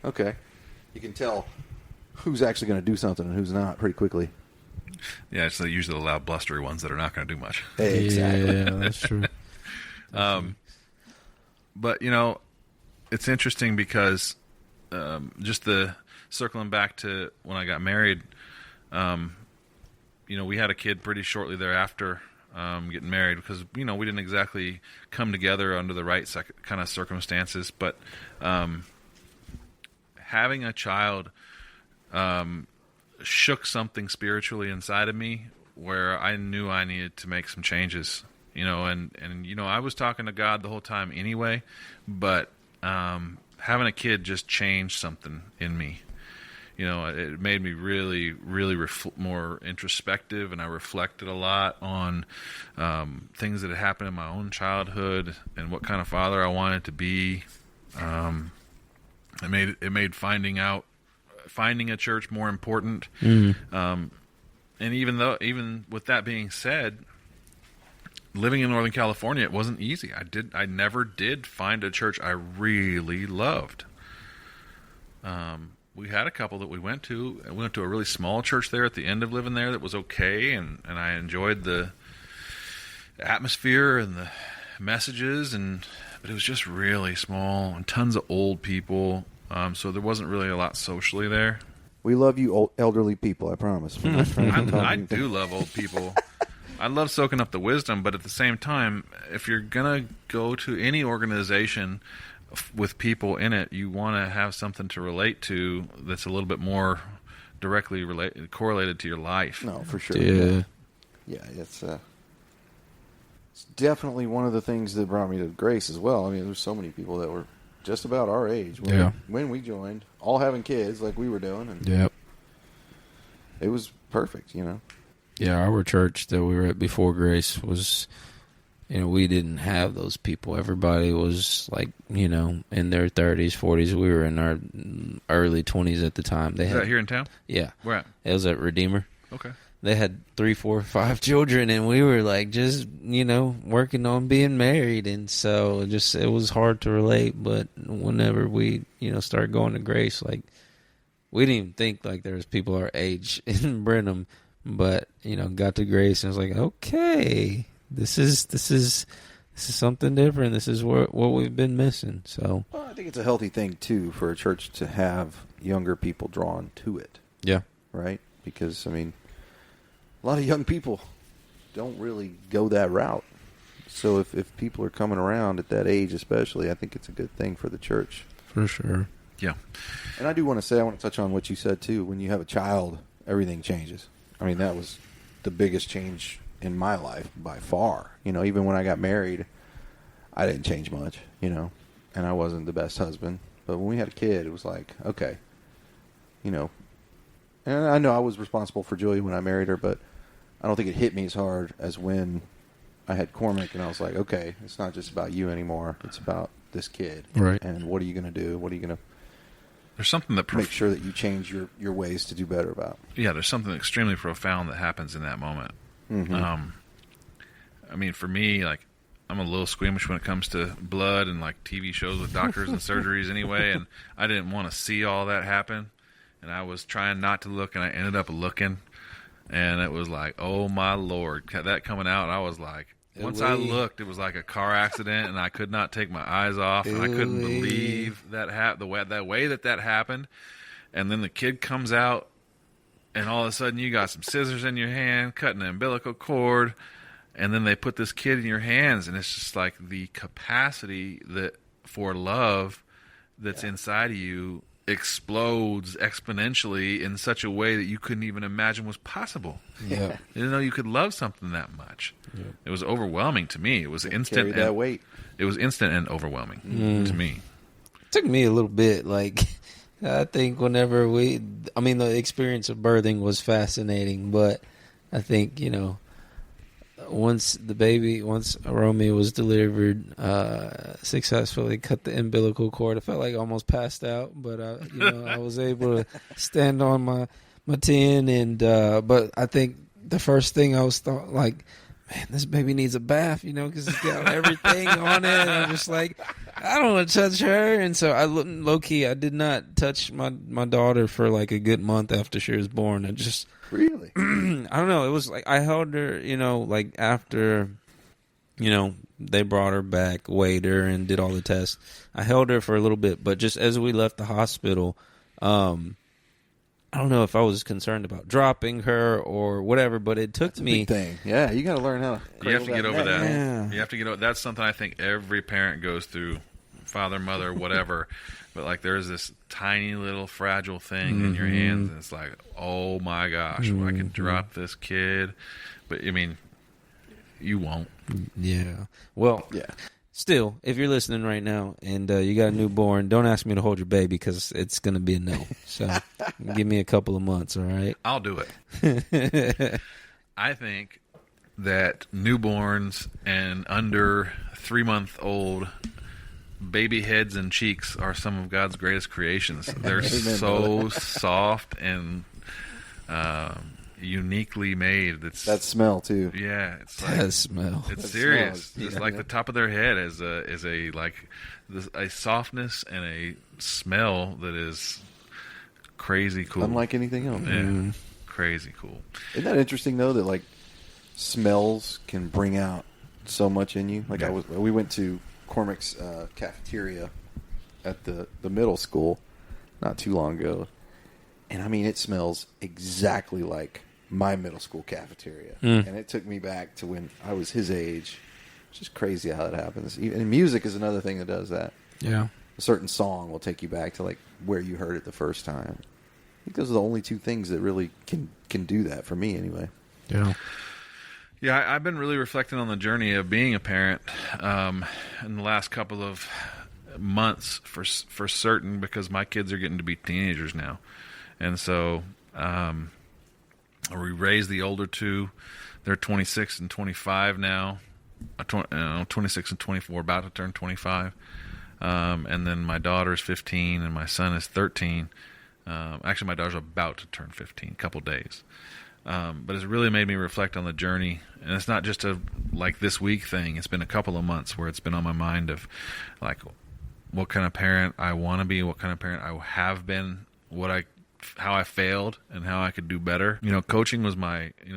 okay, you can tell who's actually going to do something and who's not pretty quickly. Yeah, it's usually the loud, blustery ones that are not going to do much. Exactly. Yeah, that's true. But, you know, it's interesting because just circling back to when I got married, you know, we had a kid pretty shortly thereafter getting married, because, you know, we didn't exactly come together under the right kind of circumstances. But having a child shook something spiritually inside of me, where I knew I needed to make some changes, you know, and you know, I was talking to God the whole time anyway, but having a kid just changed something in me. You know, it made me really, really more introspective, and I reflected a lot on things that had happened in my own childhood and what kind of father I wanted to be. It made finding a church more important. And even with that being said, living in Northern California, it wasn't easy. I never did find a church I really loved. We had a couple that we went to. We went to a really small church there at the end of living there that was okay, and I enjoyed the atmosphere and the messages, but it was just really small and tons of old people. So there wasn't really a lot socially there. We love you, elderly people, I promise. We're not trying to talk I anything. do love old people. I love soaking up the wisdom, but at the same time, if you're going to go to any organization with people in it, you want to have something to relate to that's a little bit more directly correlated to your life. No, for sure. Yeah. Yeah, it's definitely one of the things that brought me to Grace as well. I mean, there's so many people that were just about our age when we joined, all having kids like we were doing, and Yep. it was perfect, you know. Yeah, our church that we were at before Grace was, you know, we didn't have those people. Everybody was like, you know, in their 30s, 40s. We were in our early 20s at the time. Is that here in town? Yeah. Where at? It was at Redeemer. Okay. They had 3, 4, 5 children, and we were like just, you know, working on being married. And so it was hard to relate. But whenever we, you know, started going to Grace, like, we didn't even think like there was people our age in Brenham, but, you know, got to Grace and was like, okay, this is something different. This is what we've been missing. So Well, I think it's a healthy thing too for a church to have younger people drawn to it, yeah, right? Because I mean, a lot of young people don't really go that route. So if people are coming around at that age, especially, I think it's a good thing for the church. for sure. Yeah. And I do want to say, I want to touch on what you said too. When you have a child, everything changes. I mean, that was the biggest change in my life by far. You know, even when I got married, I didn't change much, you know, and I wasn't the best husband. But when we had a kid, it was like, okay, you know, and I know I was responsible for Julia when I married her, but I don't think it hit me as hard as when I had Cormac, and I was like, okay, it's not just about you anymore. It's about this kid. Right. And what are you going to do? What are you going to There's something that make sure that you change your ways to do better about? yeah, there's something extremely profound that happens in that moment. Mm-hmm. I mean, for me, like, I'm a little squeamish when it comes to blood and like TV shows with doctors and surgeries anyway, and I didn't want to see all that happen, and I was trying not to look, and I ended up looking, and it was like, oh my Lord, that coming out, I was like, once I looked, it was like a car accident, and I could not take my eyes off, and I couldn't believe that the way that happened. And then the kid comes out, and all of a sudden you got some scissors in your hand, cutting the umbilical cord, and then they put this kid in your hands, and it's just like the capacity that for love that's inside of you explodes exponentially in such a way that you couldn't even imagine was possible. Yeah. You didn't know you could love something that much. Yeah. It was overwhelming to me. It was instant. Carry that and, weight. It was instant and overwhelming to me. It took me a little bit. Like, I think whenever the experience of birthing was fascinating, but I think, once Romeo was delivered, successfully cut the umbilical cord, I felt like I almost passed out, but I was able to stand on my 10, and but I think the first thing I was thought, like, man, this baby needs a bath, because it's got everything on it. And I'm just like, I don't want to touch her. And so low key, I did not touch my daughter for like a good month after she was born. I just, Really? I don't know. It was like, I held her, like after, they brought her back, weighed her and did all the tests. I held her for a little bit, but just as we left the hospital, I don't know if I was concerned about dropping her or whatever, but it took me. Big thing. Yeah, you got to learn how to. You have to get over that. Yeah. You have to get over. That's something I think every parent goes through, father, mother, whatever. But like, there's this tiny little fragile thing in your hands, and it's like, oh my gosh, I can drop this kid. But I mean, you won't. Yeah. Well, Yeah. still, if you're listening right now and you got a newborn, don't ask me to hold your baby because it's going to be a no. So give me a couple of months, all right? I'll do it. I think that newborns and under 3-month-old baby heads and cheeks are some of God's greatest creations. They're so soft and uniquely made. That smell too. Yeah, it's like, That smell. it's That serious. smell is- It's like the top of their head is a softness and a smell that is crazy cool. Unlike anything else. Yeah, crazy cool. Isn't that interesting though that like smells can bring out so much in you? Like Yeah. we went to Cormac's cafeteria at the middle school not too long ago, and I mean it smells exactly like my middle school cafeteria, and it took me back to when I was his age. It's just crazy how that happens. And music is another thing that does that. Yeah. A certain song will take you back to like where you heard it the first time. I think those are the only two things that really can do that for me anyway. Yeah. Yeah, I've been really reflecting on the journey of being a parent in the last couple of months for certain, because my kids are getting to be teenagers now. And so we raised the older two. They're 26 and 25 now. 26 and 24, about to turn 25. And then my daughter's 15 and my son is 13. Actually, my daughter's about to turn 15, a couple days. But it's really made me reflect on the journey, and it's not just a like this week thing. It's been a couple of months where it's been on my mind of like what kind of parent I want to be, what kind of parent I have been, how I failed, and how I could do better. Coaching was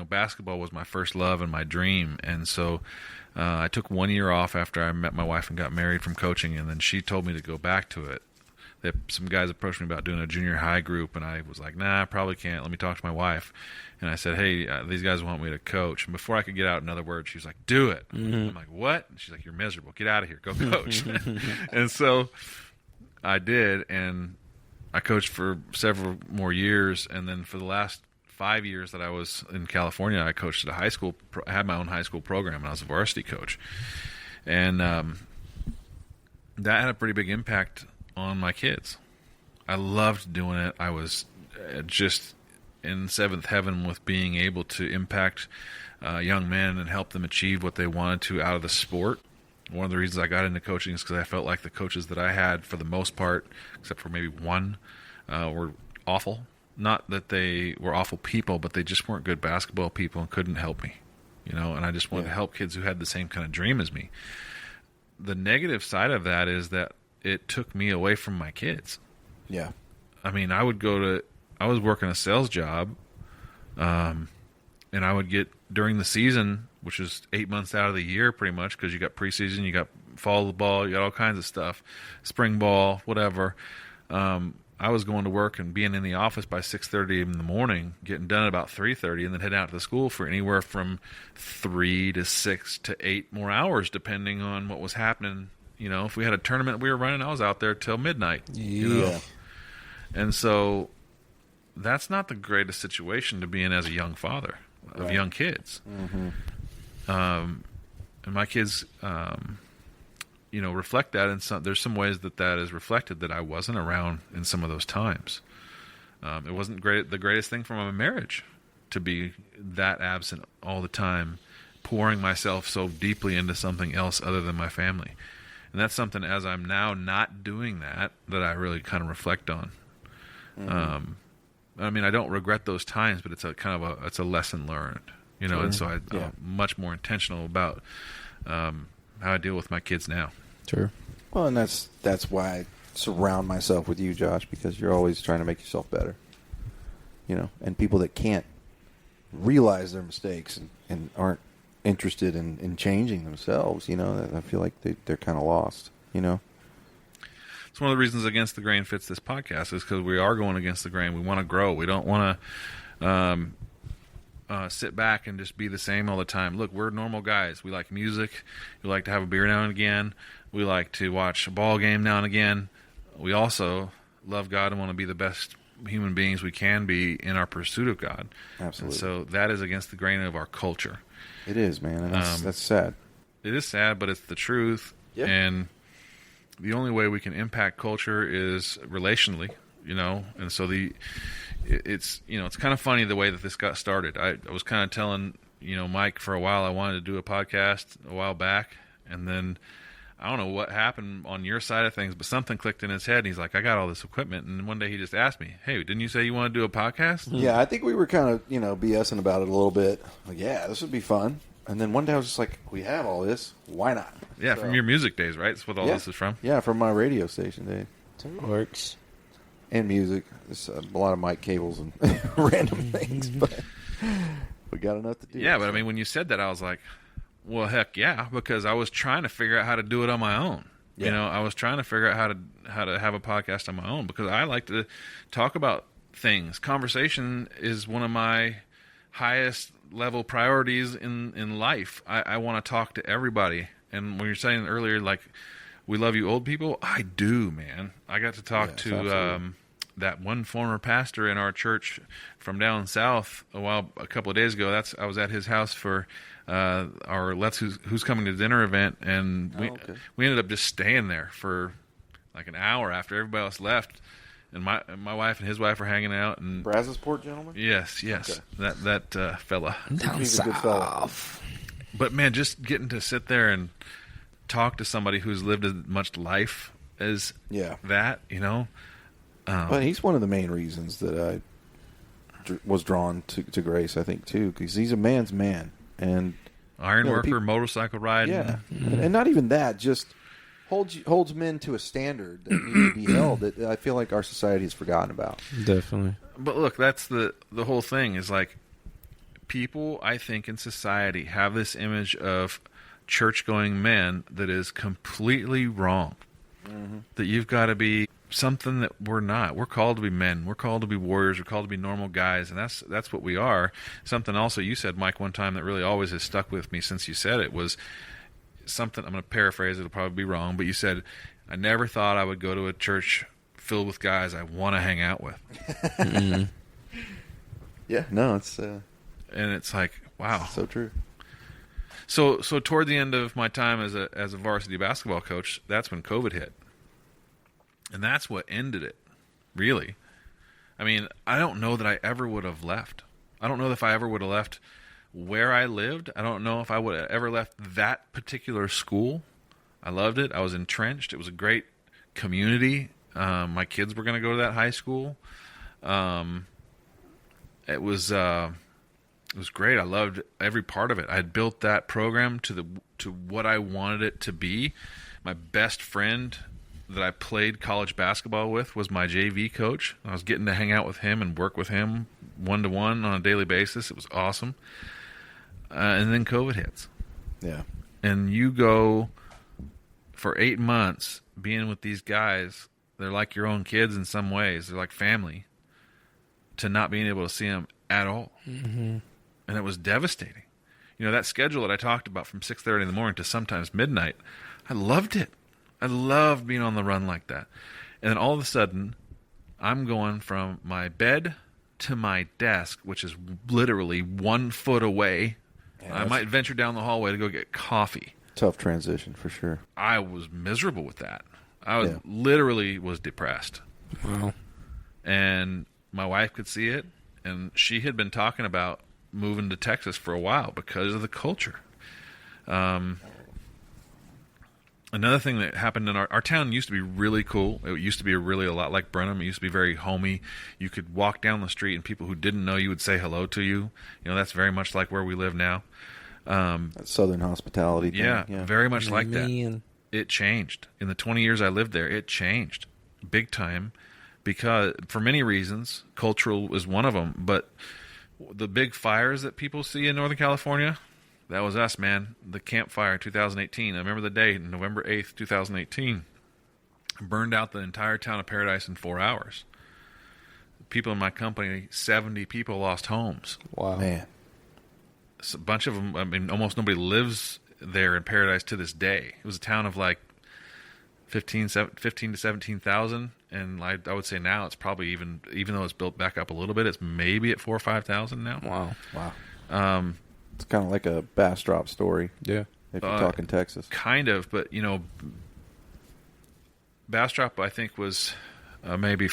basketball was my first love and my dream, and so I took 1 year off after I met my wife and got married from coaching, and then she told me to go back to it. Some guys approached me about doing a junior high group, and I was like, nah, I probably can't. Let me talk to my wife. And I said, hey, these guys want me to coach. And before I could get out another word, she was like, do it. I'm like, what? And she's like, you're miserable. Get out of here. Go coach. And so I did, and I coached for several more years. And then for the last 5 years that I was in California, I coached at a high school. I had my own high school program, and I was a varsity coach. And that had a pretty big impact on my kids. I loved doing it. I was just in seventh heaven with being able to impact young men and help them achieve what they wanted to out of the sport. One of the reasons I got into coaching is because I felt like the coaches that I had, for the most part, except for maybe one, were awful. Not that they were awful people, but they just weren't good basketball people and couldn't help me. And I just wanted to help kids who had the same kind of dream as me. The negative side of that is that it took me away from my kids. Yeah. I mean, I was working a sales job, and I would get, during the season, which is 8 months out of the year pretty much, because you got preseason, you got fall ball, you got all kinds of stuff, spring ball, whatever. I was going to work and being in the office by 6:30 in the morning, getting done at about 3:30, and then heading out to the school for anywhere from 3 to 6 to 8 more hours, depending on what was happening. If we had a tournament we were running, I was out there till midnight. Yeah. And so that's not the greatest situation to be in as a young father of young kids. And my kids, reflect that. And there's some ways that is reflected that I wasn't around in some of those times. It wasn't the greatest thing for my marriage to be that absent all the time, pouring myself so deeply into something else other than my family. And that's something, as I'm now not doing that I really kind of reflect on. I mean, I don't regret those times, but it's it's a lesson learned, Sure. And so I'm much more intentional about how I deal with my kids now. Sure. Well, and that's why I surround myself with you, Josh, because you're always trying to make yourself better. And people that can't realize their mistakes and aren't interested in changing themselves, I feel like they're kind of lost, It's one of the reasons Against the Grain fits this podcast is because we are going against the grain. We want to grow. We don't want to sit back and just be the same all the time. Look, we're normal guys. We like music. We like to have a beer now and again. We like to watch a ball game now and again. We also love God and want to be the best human beings we can be in our pursuit of God. Absolutely. And so that is against the grain of our culture. It is, man, and that's sad. It is sad, but it's the truth. Yeah. And the only way we can impact culture is relationally, and so it's kind of funny the way that this got started. I was kind of telling, Mike for a while I wanted to do a podcast a while back, and then I don't know what happened on your side of things, but something clicked in his head, and he's like, I got all this equipment, and one day he just asked me, hey, didn't you say you want to do a podcast? Yeah, I think we were kind of, BSing about it a little bit. Like, yeah, this would be fun. And then one day I was just like, we have all this. Why not? Yeah, from your music days, right? That's what all this is from. Yeah, from my radio station days. It works. And music. There's a lot of mic cables and random things, but we got enough to do. Yeah, but I mean, when you said that, I was like, well, heck yeah, because I was trying to figure out how to do it on my own. Yeah. I was trying to figure out how to have a podcast on my own because I like to talk about things. Conversation is one of my highest level priorities in life. I want to talk to everybody. And when you're saying earlier, like, we love you old people, I do, man. I got to talk to that one former pastor in our church from down south a couple of days ago. I was at his house for our Let's Who's Coming to Dinner event, and we ended up just staying there for like an hour after everybody else left. And my wife and his wife were hanging out. And Brazosport gentleman? Yes. Okay. That fella. He's a good fella. But man, just getting to sit there and talk to somebody who's lived as much life as that, But he's one of the main reasons that I was drawn to Grace, I think, too, because he's a man's man. And iron worker, motorcycle riding. Yeah. And not even that, just holds men to a standard that needs to be held that I feel like our society has forgotten about. Definitely. But look, that's the whole thing is like people, I think, in society have this image of church-going men that is completely wrong. Mm-hmm. That you've got to be something that we're not. We're called to be men. We're called to be warriors. We're called to be normal guys, and that's what we are. Something also you said, Mike, one time that really always has stuck with me since you said it was something, I'm going to paraphrase, it'll probably be wrong, but you said, I never thought I would go to a church filled with guys I want to hang out with. Mm-hmm. Yeah, no, it's... and it's like, wow. So true. So toward the end of my time as a varsity basketball coach, that's when COVID hit. And that's what ended it, really. I mean, I don't know that I ever would have left. I don't know if I ever would have left where I lived. I don't know if I would have ever left that particular school. I loved it. I was entrenched. It was a great community. My kids were going to go to that high school. It was great. I loved every part of it. I had built that program to what I wanted it to be. My best friend that I played college basketball with was my JV coach. I was getting to hang out with him and work with him one-to-one on a daily basis. It was awesome. And then COVID hits. Yeah. And you go for 8 months being with these guys. They're like your own kids in some ways. They're like family. To not being able to see them at all. Mm-hmm. And it was devastating. That schedule that I talked about from 6:30 in the morning to sometimes midnight, I loved it. I loved being on the run like that. And then all of a sudden, I'm going from my bed to my desk, which is literally 1 foot away. Yeah, I might venture down the hallway to go get coffee. Tough transition for sure. I was miserable with that. I was Yeah. literally was depressed. Wow. And my wife could see it, and she had been talking about moving to Texas for a while because of the culture. Another thing that happened in our town used to be really cool. It used to be really a lot like Brenham. It used to be very homey. You could walk down the street and people who didn't know you would say hello to you. You know, that's very much like where we live now. That Southern hospitality thing. Yeah, very much like that. Man. It changed. In the 20 years I lived there, it changed big time because for many reasons, cultural is one of them, but the big fires that people see in Northern California, that was us, man. The Camp Fire in 2018. I remember the day, November 8th, 2018. Burned out the entire town of Paradise in 4 hours. People in my company, 70 people lost homes. Wow. Man. A bunch of them, I mean, almost nobody lives there in Paradise to this day. It was a town of like 15 to 17,000, and I would say now it's probably even though it's built back up a little bit, it's maybe at 4,000 or 5,000 now. Wow. It's kind of like a Bastrop story Yeah. if you're talking Texas. Kind of, but you know, Bastrop I think was maybe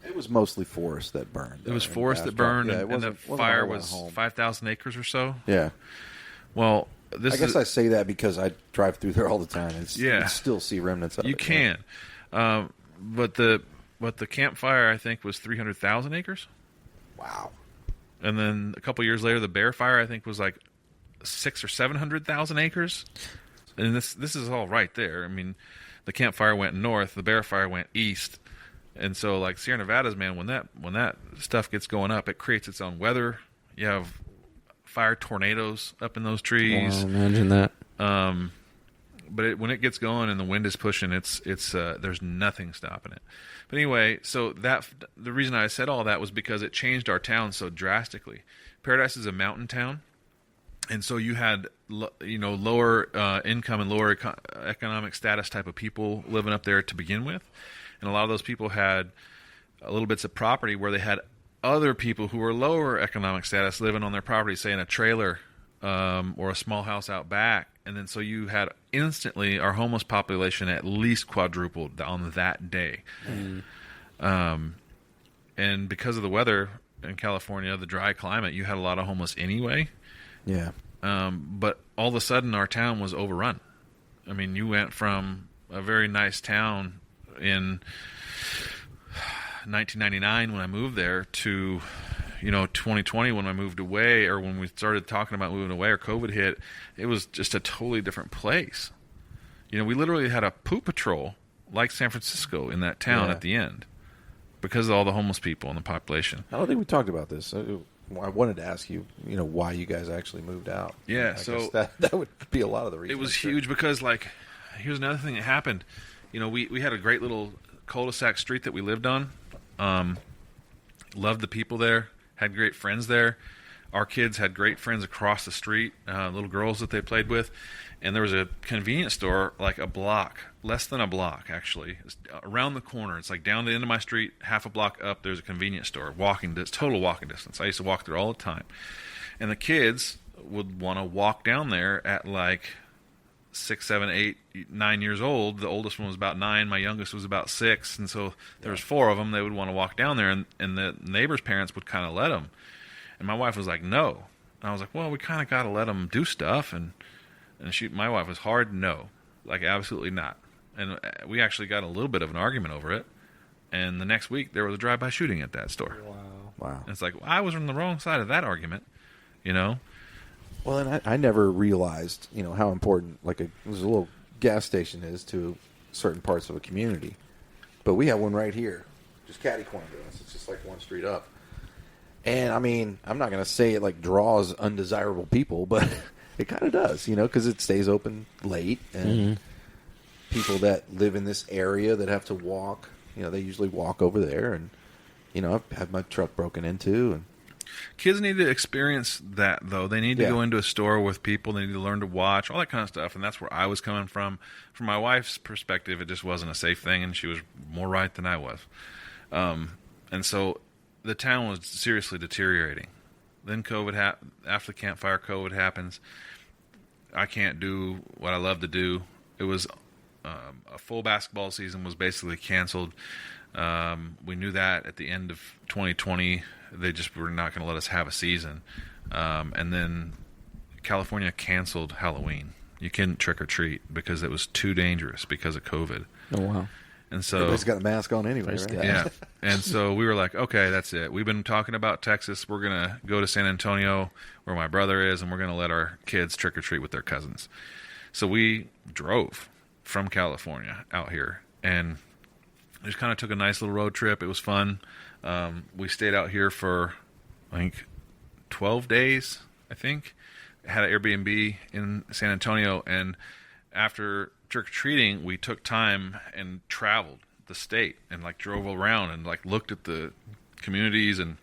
It was mostly forest that burned. it was in forest that Bastrop. burned, Yeah, it and the wasn't fire all in a was home. 5,000 acres or so. Yeah. Well, this I guess is I say that because I drive through there all the time. And Yeah. you still see remnants of you it. can, but the campfire I think was 300,000 acres. Wow. And then a couple years later, the Bear Fire I think was like 600,000 or 700,000 acres. And this is all right there. I mean, the Camp Fire went north, the Bear Fire went east, and so like Sierra Nevadas, man, when that stuff gets going up, it creates its own weather. You have fire tornadoes up in those trees. Wow, imagine that. But when it gets going and the wind is pushing, it's there's nothing stopping it. But anyway, so the reason I said all that was because it changed our town so drastically. Paradise is a mountain town, and so you had lower income and lower economic status type of people living up there to begin with, and a lot of those people had little bits of property where they had other people who were lower economic status living on their property, say in a trailer or a small house out back. And then so you had instantly our homeless population at least quadrupled on that day. And because of the weather in California, the dry climate, you had a lot of homeless anyway. Yeah. But all of a sudden our town was overrun. I mean, you went from a very nice town in 1999 when I moved there to 2020 when I moved away, or when we started talking about moving away or COVID hit. It was just a totally different place. We literally had a poop patrol like San Francisco in that town at the end because of all the homeless people in the population. I don't think we talked about this. I wanted to ask you, why you guys actually moved out. Yeah, I so guess that would be a lot of the reason. it was huge because, like, here's another thing that happened. We had a great little cul-de-sac street that we lived on. Loved the people there. Had great friends there. Our kids had great friends across the street, little girls that they played with. And there was a convenience store like a block, less than a block actually, around the corner. It's like down the end of my street, half a block up, there's a convenience store, total walking distance. I used to walk there all the time. And the kids would want to walk down there at like 6, 7, 8, 9 years old. The oldest one was about 9. My youngest was about 6. And so there was 4 of them. They would want to walk down there, and the neighbors' parents would kind of let them. And my wife was like, no. And I was like, well, we kind of got to let them do stuff. And my wife was hard no. Like, absolutely not. And we actually got a little bit of an argument over it. And the next week, there was a drive-by shooting at that store. Wow. And it's like, well, I was on the wrong side of that argument, Well, and I never realized, how important like a little gas station is to certain parts of a community. But we have one right here, just catty corner to us. It's just like one street up. And I mean, I'm not going to say it like draws undesirable people, but it kind of does, because it stays open late, and people that live in this area that have to walk, they usually walk over there, and I've had my truck broken into, and kids need to experience that, though. They need to go into a store with people. They need to learn to watch, all that kind of stuff. And that's where I was coming from. From my wife's perspective, it just wasn't a safe thing, and she was more right than I was. And so the town was seriously deteriorating. Then after the campfire, COVID happens. I can't do what I love to do. It was a full basketball season was basically canceled. We knew that at the end of 2020. They just were not going to let us have a season. And then California canceled Halloween. You couldn't trick or treat because it was too dangerous because of COVID. Oh, wow. And so Everybody's got a mask on anyway, First right? guy. yeah. And so we were like, okay, that's it. We've been talking about Texas. We're going to go to San Antonio where my brother is, and we're going to let our kids trick or treat with their cousins. So we drove from California out here and just kind of took a nice little road trip. It was fun. We stayed out here for, I think, 12 days, I think. Had an Airbnb in San Antonio, and after trick-or-treating, we took time and traveled the state and like drove around and like looked at the communities. And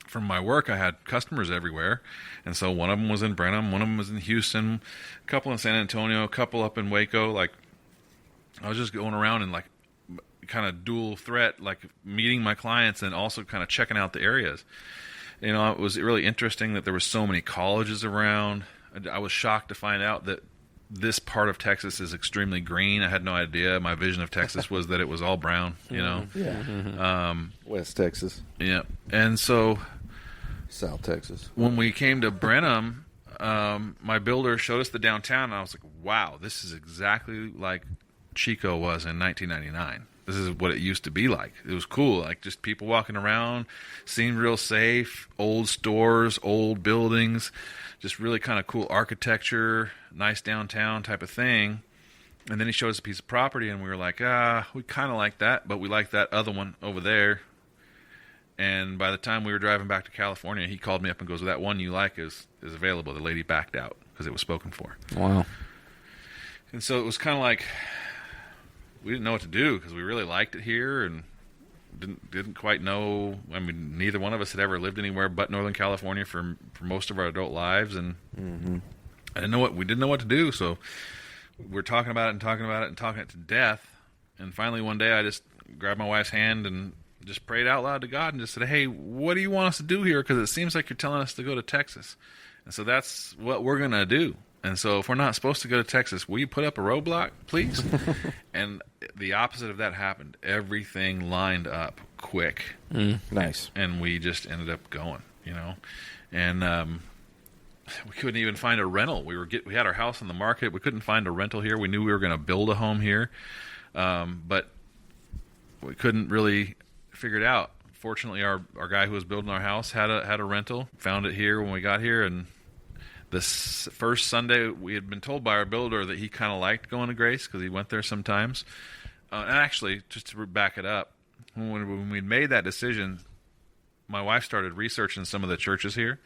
from my work, I had customers everywhere, and so one of them was in Brenham, one of them was in Houston, a couple in San Antonio, a couple up in Waco. Like I was just going around and like kind of dual threat, like meeting my clients and also kind of checking out the areas. You know, it was really interesting that there were so many colleges around. I was shocked to find out that this part of Texas is extremely green. I had no idea. My vision of Texas was that it was all brown, you know. Yeah. West Texas, Yeah. And so South Texas. when we came to Brenham, my builder showed us the downtown, and I was like, wow, this is exactly like Chico was in 1999. This is what it used to be like. It was cool, like just people walking around, seemed real safe, old stores, old buildings, just really kind of cool architecture, nice downtown type of thing. And then he showed us a piece of property, and we were like, we kind of like that, but we like that other one over there. And by the time we were driving back to California, he called me up and goes, that one you like is available. The lady backed out because it was spoken for. Wow. And so it was kind of like we didn't know what to do because we really liked it here and didn't quite know. I mean, neither one of us had ever lived anywhere but Northern California for most of our adult lives, and we didn't know what to do. So we're talking about it and talking about it and talking it to death. And finally, one day, I just grabbed my wife's hand and just prayed out loud to God and just said, "Hey, what do you want us to do here? Because it seems like you're telling us to go to Texas." And so that's what we're gonna do. And so if we're not supposed to go to Texas, will you put up a roadblock, please? And the opposite of that happened. Everything lined up quick. Nice. And we just ended up going, you know. And we couldn't even find a rental. We had our house on the market. We couldn't find a rental here. We knew we were going to build a home here. But we couldn't really figure it out. Fortunately, our guy who was building our house had a rental, found it here when we got here, and this first Sunday, we had been told by our builder that he kind of liked going to Grace because he went there sometimes. And actually, just to back it up, when we made that decision, my wife started researching some of the churches here,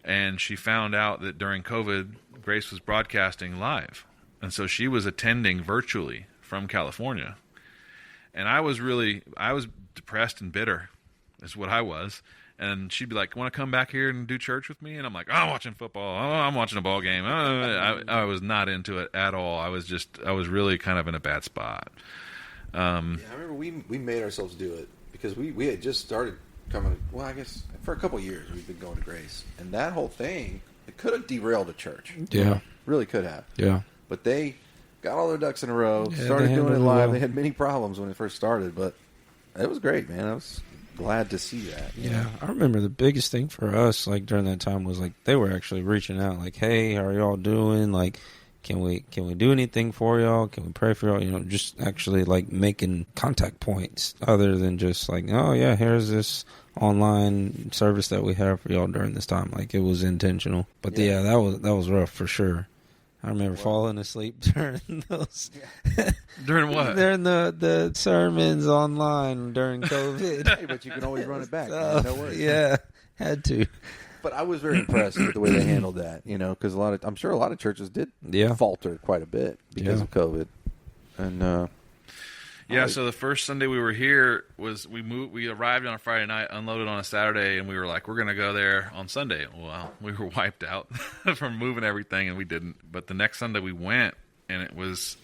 and she found out that during COVID, Grace was broadcasting live. And so she was attending virtually from California. And I was depressed and bitter, is what I was. And she'd be like, "Want to come back here and do church with me?" And I'm like, "I'm watching football. I'm watching a ball game." I was not into it at all. I was really kind of in a bad spot. Yeah, I remember we made ourselves do it because we had just started coming. Well, I guess for a couple of years we've been going to Grace, and that whole thing, it could have derailed the church. Yeah. Really could have. Yeah. But they got all their ducks in a row. Yeah, Started they doing it handled it live. well. They had many problems when it first started, but it was great, man. I was glad to see that. Yeah, I remember the biggest thing for us, like during that time, was like they were actually reaching out, like, "Hey, how are y'all doing? Like, can we do anything for y'all? Can we pray for y'all? You know, just actually like making contact points other than just like, oh yeah, here's this online service that we have for y'all during this time. Like it was intentional, but yeah, that was rough for sure. I remember falling asleep during those. During what? During the sermons online during COVID. Hey, but you can always run it back. Man. No worries. Yeah, had to. But I was very impressed with the way they handled that, you know, because I'm sure a lot of churches did falter quite a bit because of COVID. And so the first Sunday we were here was we arrived on a Friday night, unloaded on a Saturday, and we were like, we're going to go there on Sunday. Well, we were wiped out from moving everything, and we didn't. But the next Sunday we went, and it was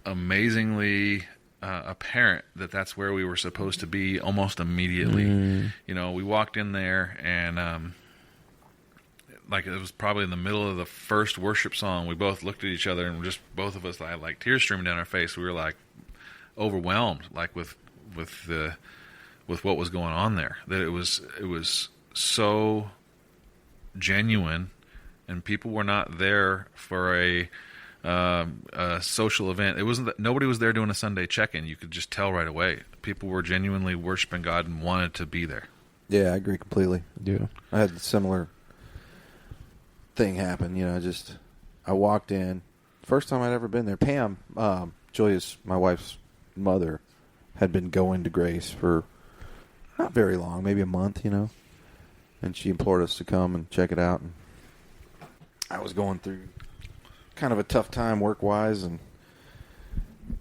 amazingly apparent that that's where we were supposed to be almost immediately. We walked in there and like it was probably in the middle of the first worship song. We both looked at each other and just both of us had like tears streaming down our face. We were like overwhelmed, like with what was going on there. That it was so genuine, and people were not there for a social event. It wasn't that nobody was there doing a Sunday check-in. You could just tell right away. People were genuinely worshiping God and wanted to be there. Yeah, I agree completely. Yeah. I had a similar thing happen. I walked in. First time I'd ever been there. Pam, Julia's, my wife's mother, had been going to Grace for not very long, maybe a month, and she implored us to come and check it out. And I was going through kind of a tough time work-wise and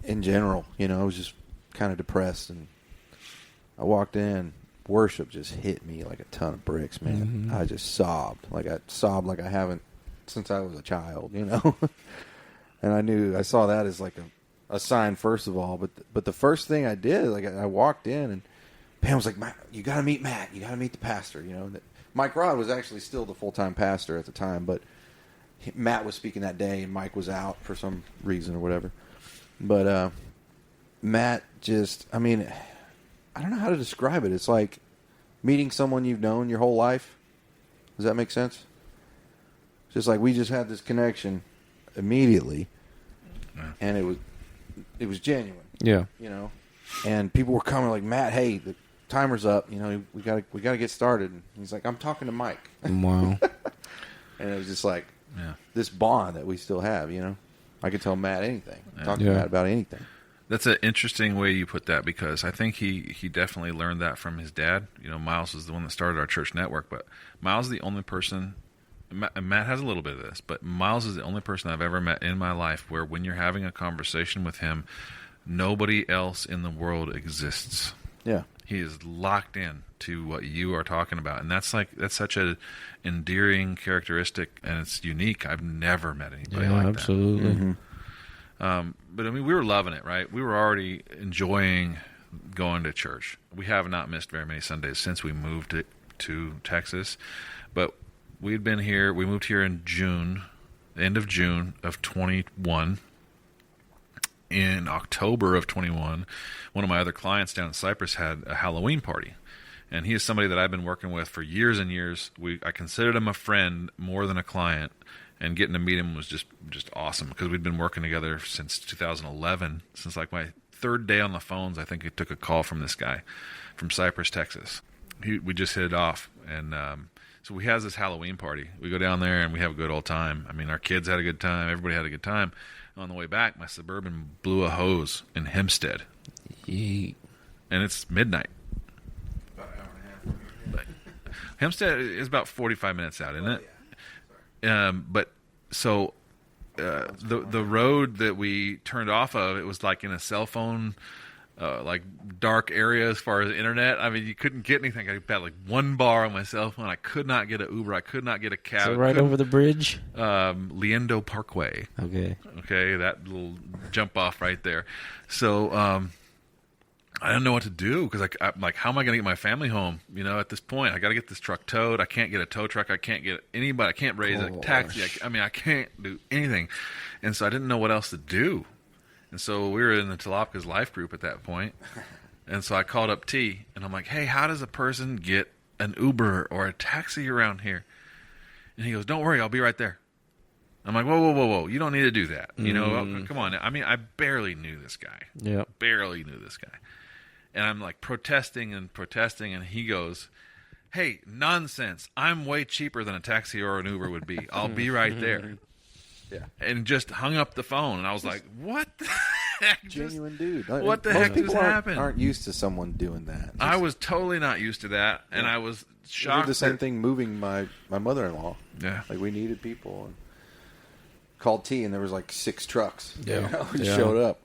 in general, I was just kind of depressed, and I walked in. Worship just hit me like a ton of bricks, man. I just sobbed. Like I haven't since I was a child, And I saw that as like a sign, first of all. But the first thing I did, like I walked in and Pam was like, "Matt, you got to meet Matt. You got to meet the pastor." Mike Rod was actually still the full-time pastor at the time, but Matt was speaking that day and Mike was out for some reason or whatever. But Matt just, I don't know how to describe it. It's like meeting someone you've known your whole life. Does that make sense? It's just like we just had this connection immediately, and it was genuine. Yeah. And people were coming like, "Matt, hey, the timer's up. We gotta get started." And he's like, "I'm talking to Mike." Wow. And it was just like this bond that we still have. I could tell Matt anything. Talk to Matt about anything. That's an interesting way you put that, because I think he definitely learned that from his dad. Miles is the one that started our church network, but Miles is the only person, and Matt has a little bit of this, but Miles is the only person I've ever met in my life where when you're having a conversation with him, nobody else in the world exists. Yeah. He is locked in to what you are talking about, and that's such a endearing characteristic, and it's unique. I've never met anybody like absolutely. that. But we were loving it, right? We were already enjoying going to church. We have not missed very many Sundays since we moved to Texas, but we'd been here. We moved here in June, end of June of 21. In October of 21, one of my other clients down in Cyprus had a Halloween party, and he is somebody that I've been working with for years and years. I considered him a friend more than a client. And getting to meet him was just awesome, because we'd been working together since 2011. Since like my third day on the phones, I think I took a call from this guy from Cypress, Texas. We just hit it off. And so we have this Halloween party. We go down there and we have a good old time. Our kids had a good time. Everybody had a good time. And on the way back, my Suburban blew a hose in Hempstead. Yeet. And it's midnight. About an hour and a half. Hempstead is about 45 minutes out, isn't it? Yeah. But so the road that we turned off of, it was like in a cell phone, like dark area as far as internet. You couldn't get anything. I had like one bar on my cell phone. I could not get an Uber. I could not get a cab. So right over the bridge? Liendo Parkway. Okay, that little jump off right there. So I don't know what to do, because I'm like, how am I going to get my family home? At this point, I got to get this truck towed. I can't get a tow truck. I can't get anybody. I can't raise a taxi. I can't do anything. And so I didn't know what else to do. And so we were in the Talapka's life group at that point. And so I called up T, and I'm like, "Hey, how does a person get an Uber or a taxi around here?" And he goes, "Don't worry, I'll be right there." I'm like, whoa. You don't need to do that. Come on. I barely knew this guy. Yeah. Barely knew this guy. And I'm like protesting, and he goes, "Hey, nonsense. I'm way cheaper than a taxi or an Uber would be. I'll be right there." Yeah. And just hung up the phone, and I was like, what the heck? Genuine dude. What the Most heck just people happened? Aren't used to someone doing that. I was totally not used to that, and I was We shocked. did the same thing moving my mother-in-law. Yeah. Like, we needed people, and called T, and there was like 6 trucks. Yeah. We showed up.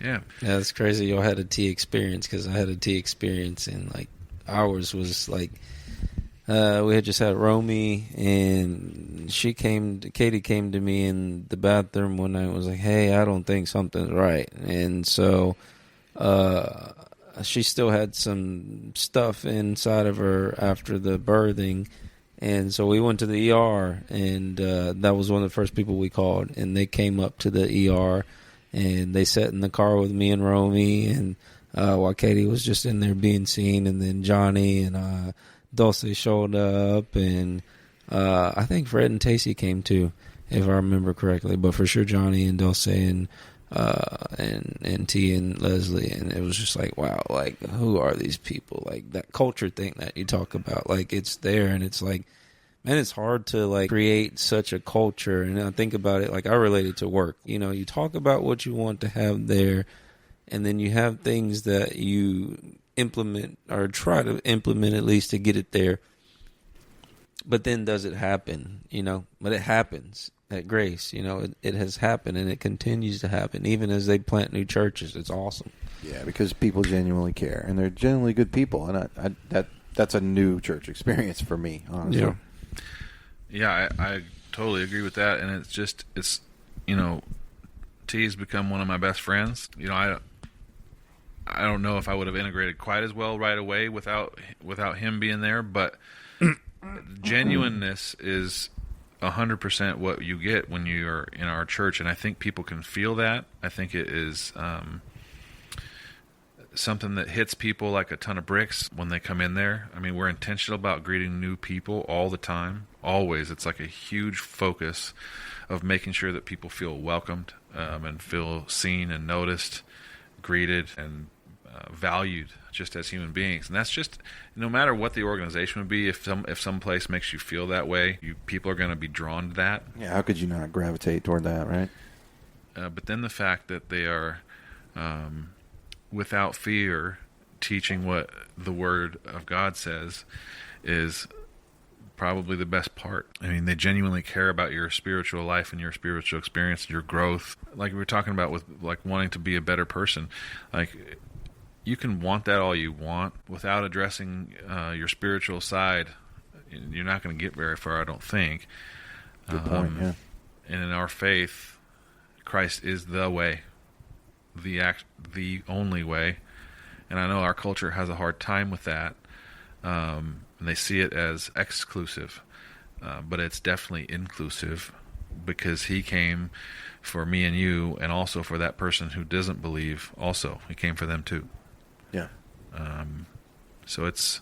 Yeah. Yeah, it's crazy y'all had a T experience, because I had a T experience, and like ours was like We had just had Romy, and Katie came to me in the bathroom one night and was like, hey, I don't think something's right. And so she still had some stuff inside of her after the birthing. And so we went to the ER, and that was one of the first people we called. And they came up to the ER, and they sat in the car with me and Romy, and while Katie was just in there being seen. And then Johnny and Dulce showed up, and I think Fred and Tacey came too, if I remember correctly. But for sure, Johnny and Dulce and T and Leslie, and it was just like, wow, like, who are these people? Like, that culture thing that you talk about, like, it's there, and it's like, man, it's hard to like create such a culture. And I think about it, like, I relate it to work. You know, you talk about what you want to have there, and then you have things that you implement or try to implement at least to get it there. But then does it happen? You know, but it happens at Grace. You know, it has happened, and it continues to happen even as they plant new churches. It's awesome. Yeah, because people genuinely care, and they're genuinely good people, and that's a new church experience for me, honestly. Yeah, I totally agree with that, and it's you know, T's become one of my best friends. You know, I don't know if I would have integrated quite as well right away without him being there, but genuineness is 100% what you get when you're in our church, and I think people can feel that. I think it is something that hits people like a ton of bricks when they come in there. I mean, we're intentional about greeting new people all the time, always. It's like a huge focus of making sure that people feel welcomed and feel seen and noticed, greeted, and valued just as human beings. And that's just, no matter what the organization would be, if some place makes you feel that way, people are going to be drawn to that. Yeah, how could you not gravitate toward that, right? But then the fact that they are without fear teaching what the Word of God says is probably the best part. I mean, they genuinely care about your spiritual life and your spiritual experience, your growth. Like we were talking about with like wanting to be a better person. Like, you can want that all you want without addressing your spiritual side. You're not going to get very far, I don't think. Good point, yeah. And in our faith, Christ is the way, the only way. And I know our culture has a hard time with that. And they see it as exclusive. But it's definitely inclusive, because he came for me and you, and also for that person who doesn't believe also. He came for them too. Yeah. So it's...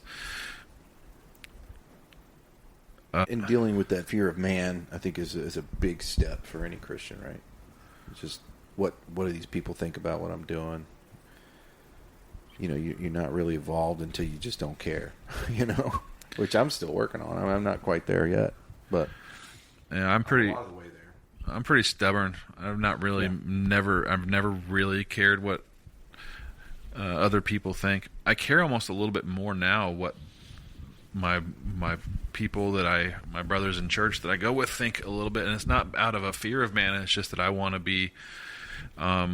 in dealing with that fear of man, I think is a big step for any Christian, right? It's just, what do these people think about what I'm doing? You know, you're not really evolved until you just don't care, you know, which I'm still working on. I'm not quite there yet, but yeah, I'm pretty... a lot of the way there. I'm pretty stubborn. I've never really cared what other people think. I care almost a little bit more now what my people my brothers in church that I go with think a little bit, and it's not out of a fear of man. It's just that I want to be, I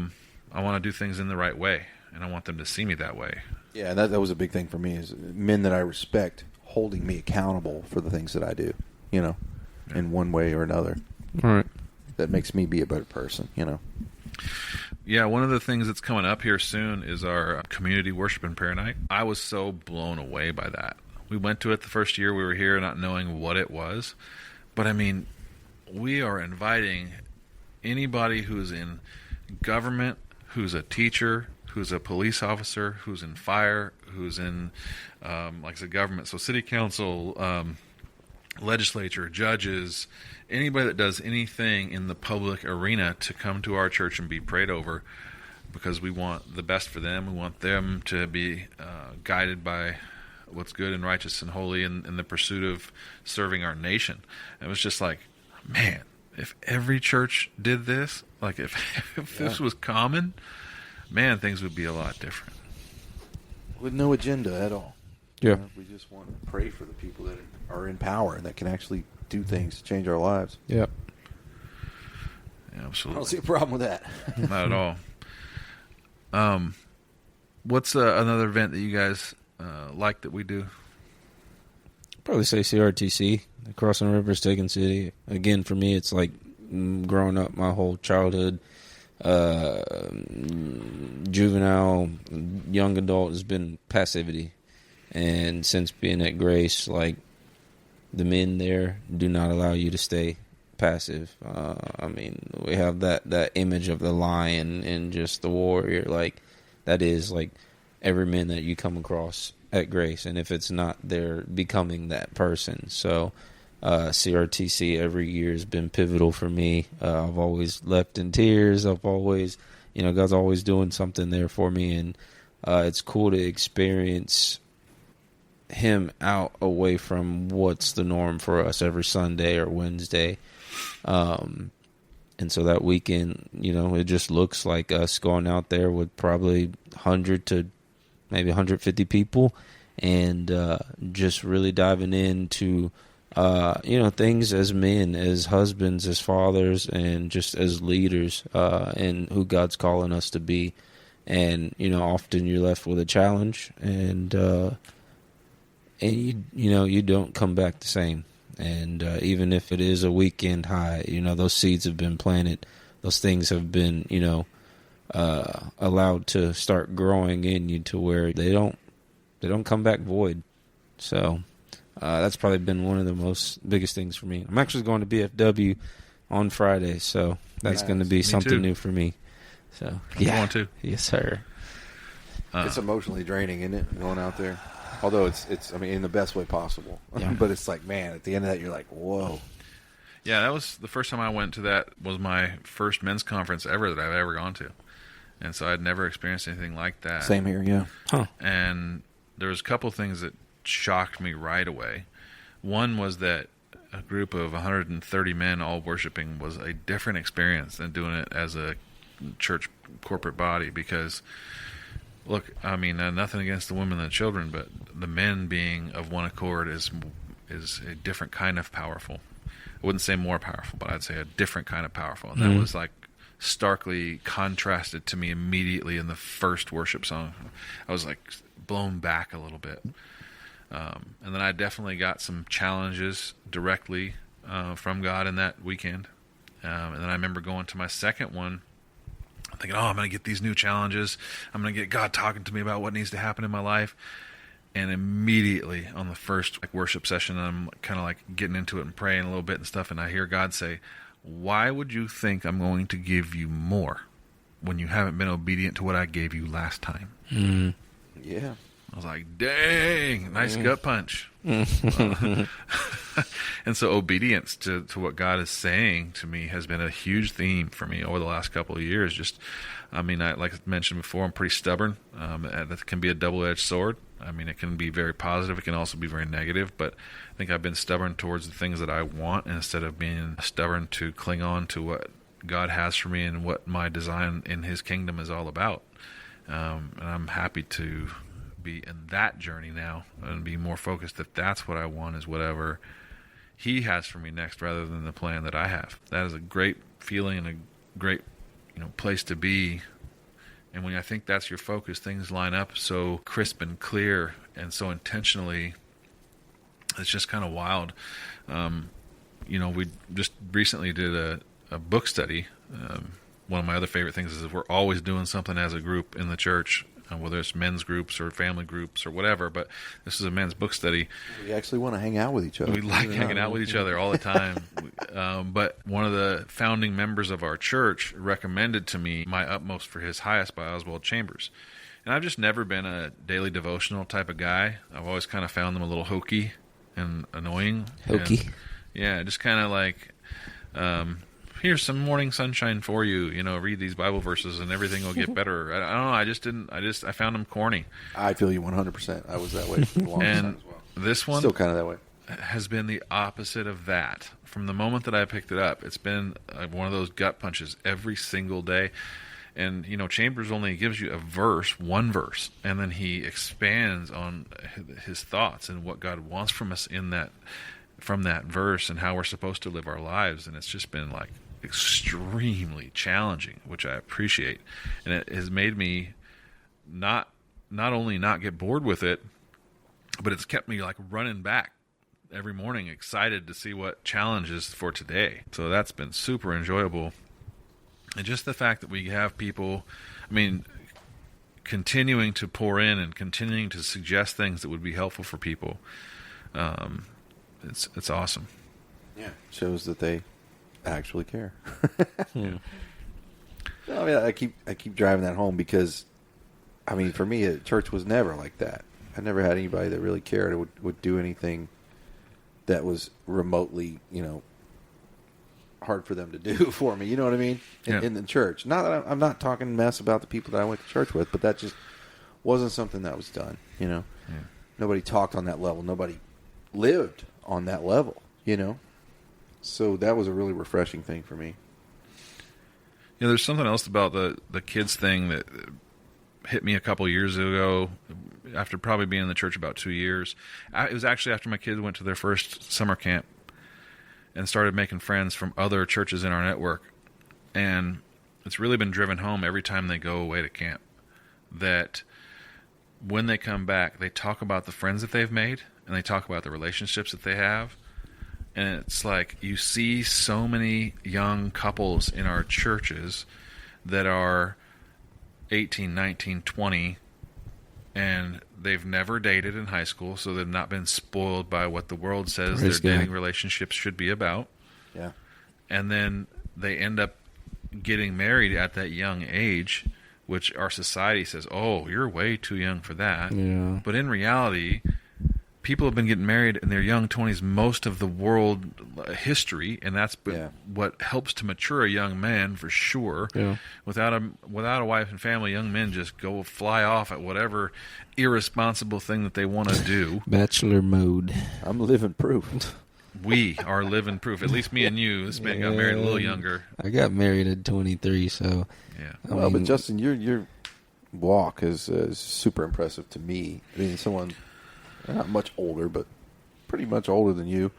want to do things in the right way, and I want them to see me that way. Yeah, and that was a big thing for me, is men that I respect holding me accountable for the things that I do, you know, in one way or another. All right. That makes me be a better person, you know. Yeah, one of the things that's coming up here soon is our community worship and prayer night. I was so blown away by that. We went to it the first year we were here, not knowing what it was. But I mean, we are inviting anybody who's in government, who's a teacher, who's a police officer, who's in fire, who's in, like I said, government, so city council, legislature, judges, anybody that does anything in the public arena to come to our church and be prayed over, because we want the best for them. We want them to be guided by what's good and righteous and holy in the pursuit of serving our nation. And it was just like, man, if every church did this, like if this was common, man, things would be a lot different. With no agenda at all. Yeah. You know, we just want to pray for the people that are in power and that can actually do things to change our lives. Yeah. Yeah, I absolutely. don't see a problem with that. Not at all. What's another event that you guys like that we do? probably say CRTC, Crossing Rivers, Taken City. Again, for me, it's like growing up my whole childhood. Juvenile, young adult has been passivity. And since being at Grace, like, the men there do not allow you to stay passive. I mean, we have that image of the lion and just the warrior. Like, that is, like, every man that you come across at Grace. And if it's not, they're becoming that person. So CRTC every year has been pivotal for me. I've always left in tears. I've always, God's always doing something there for me. And it's cool to experience him out away from what's the norm for us every Sunday or Wednesday. And so that weekend, it just looks like us going out there with probably 100 to maybe 150 people and just really diving into, things as men, as husbands, as fathers, and just as leaders and who God's calling us to be. And, often you're left with a challenge and you don't come back the same. And even if it is a weekend high, those seeds have been planted. Those things have been, allowed to start growing in you to where they don't come back void. So that's probably been one of the biggest things for me. I'm actually going to BFW on Friday, so that's going to be something new for me. So I'm going to. Yes, sir. It's emotionally draining, isn't it, going out there? Although it's in the best way possible. Yeah. But it's like, man, at the end of that, you're like, whoa. Yeah, that was the first time I went to that. Was my first men's conference ever that I've ever gone to, and so I'd never experienced anything like that. Same here, yeah. Huh. And there was a couple things that shocked me right away. One was that a group of 130 men all worshiping was a different experience than doing it as a church corporate body, because look, nothing against the women and the children, but the men being of one accord is a different kind of powerful. I wouldn't say more powerful, but I'd say a different kind of powerful. And that was like starkly contrasted to me immediately in the first worship song. I was like blown back a little bit. And then I definitely got some challenges directly from God in that weekend. And then I remember going to my second one, thinking, I'm going to get these new challenges. I'm going to get God talking to me about what needs to happen in my life. And immediately on the first worship session, I'm kind of like getting into it and praying a little bit and stuff. And I hear God say, why would you think I'm going to give you more when you haven't been obedient to what I gave you last time? Mm-hmm. Yeah. I was like, dang, nice gut punch. And so obedience to what God is saying to me has been a huge theme for me over the last couple of years. Like I mentioned before, I'm pretty stubborn. That can be a double-edged sword. It can be very positive. It can also be very negative. But I think I've been stubborn towards the things that I want instead of being stubborn to cling on to what God has for me and what my design in His kingdom is all about. And I'm happy to be in that journey now and be more focused that that's what I want, is whatever He has for me next rather than the plan that I have. That is a great feeling and a great place to be. And when I think that's your focus, things line up so crisp and clear and so intentionally. It's just kind of wild. We just recently did a book study. One of my other favorite things is we're always doing something as a group in the church, whether it's men's groups or family groups or whatever. But this is a men's book study. We actually want to hang out with each other. We like hanging out with each other all the time. But one of the founding members of our church recommended to me My Utmost for His Highest by Oswald Chambers. And I've just never been a daily devotional type of guy. I've always kind of found them a little hokey and annoying. Hokey? And, yeah, just kind of like... here's some morning sunshine for you. Read these Bible verses and everything will get better. I don't know. I found them corny. I feel you 100%. I was that way for a long time as well. This one still kind of that way. Has been the opposite of that. From the moment that I picked it up, it's been one of those gut punches every single day. And, Chambers only gives you one verse, and then he expands on his thoughts and what God wants from us from that verse and how we're supposed to live our lives. And it's just been like extremely challenging, which I appreciate. And it has made me not only not get bored with it, but it's kept me like running back every morning excited to see what challenges for today. So that's been super enjoyable. And just the fact that we have people, I mean, continuing to pour in and continuing to suggest things that would be helpful for people. It's awesome. Yeah, shows that they actually care. Yeah. I mean, I keep driving that home because, I mean, for me, church was never like that. I never had anybody that really cared or would do anything that was remotely, hard for them to do for me. You know what I mean? In the church. Not that I'm not talking mess about the people that I went to church with, but that just wasn't something that was done. Yeah. Nobody talked on that level. Nobody lived on that level. So that was a really refreshing thing for me. Yeah, there's something else about the kids thing that hit me a couple years ago after probably being in the church about 2 years. It was actually after my kids went to their first summer camp and started making friends from other churches in our network. And it's really been driven home every time they go away to camp that when they come back, they talk about the friends that they've made and they talk about the relationships that they have. And it's like you see so many young couples in our churches that are 18, 19, 20, and they've never dated in high school, so they've not been spoiled by what the world says their dating relationships should be about. Yeah. And then they end up getting married at that young age, which our society says, oh, you're way too young for that. Yeah. But in reality, people have been getting married in their young 20s most of the world history, and that's what helps to mature a young man for sure. Yeah. Without a wife and family, young men just go fly off at whatever irresponsible thing that they want to do. Bachelor mode. I'm living proof. We are living proof. At least me and you. This man got married a little younger. I got married at 23, so... Yeah. Well, but Justin, your walk is super impressive to me. I mean, someone not much older, but pretty much older than you.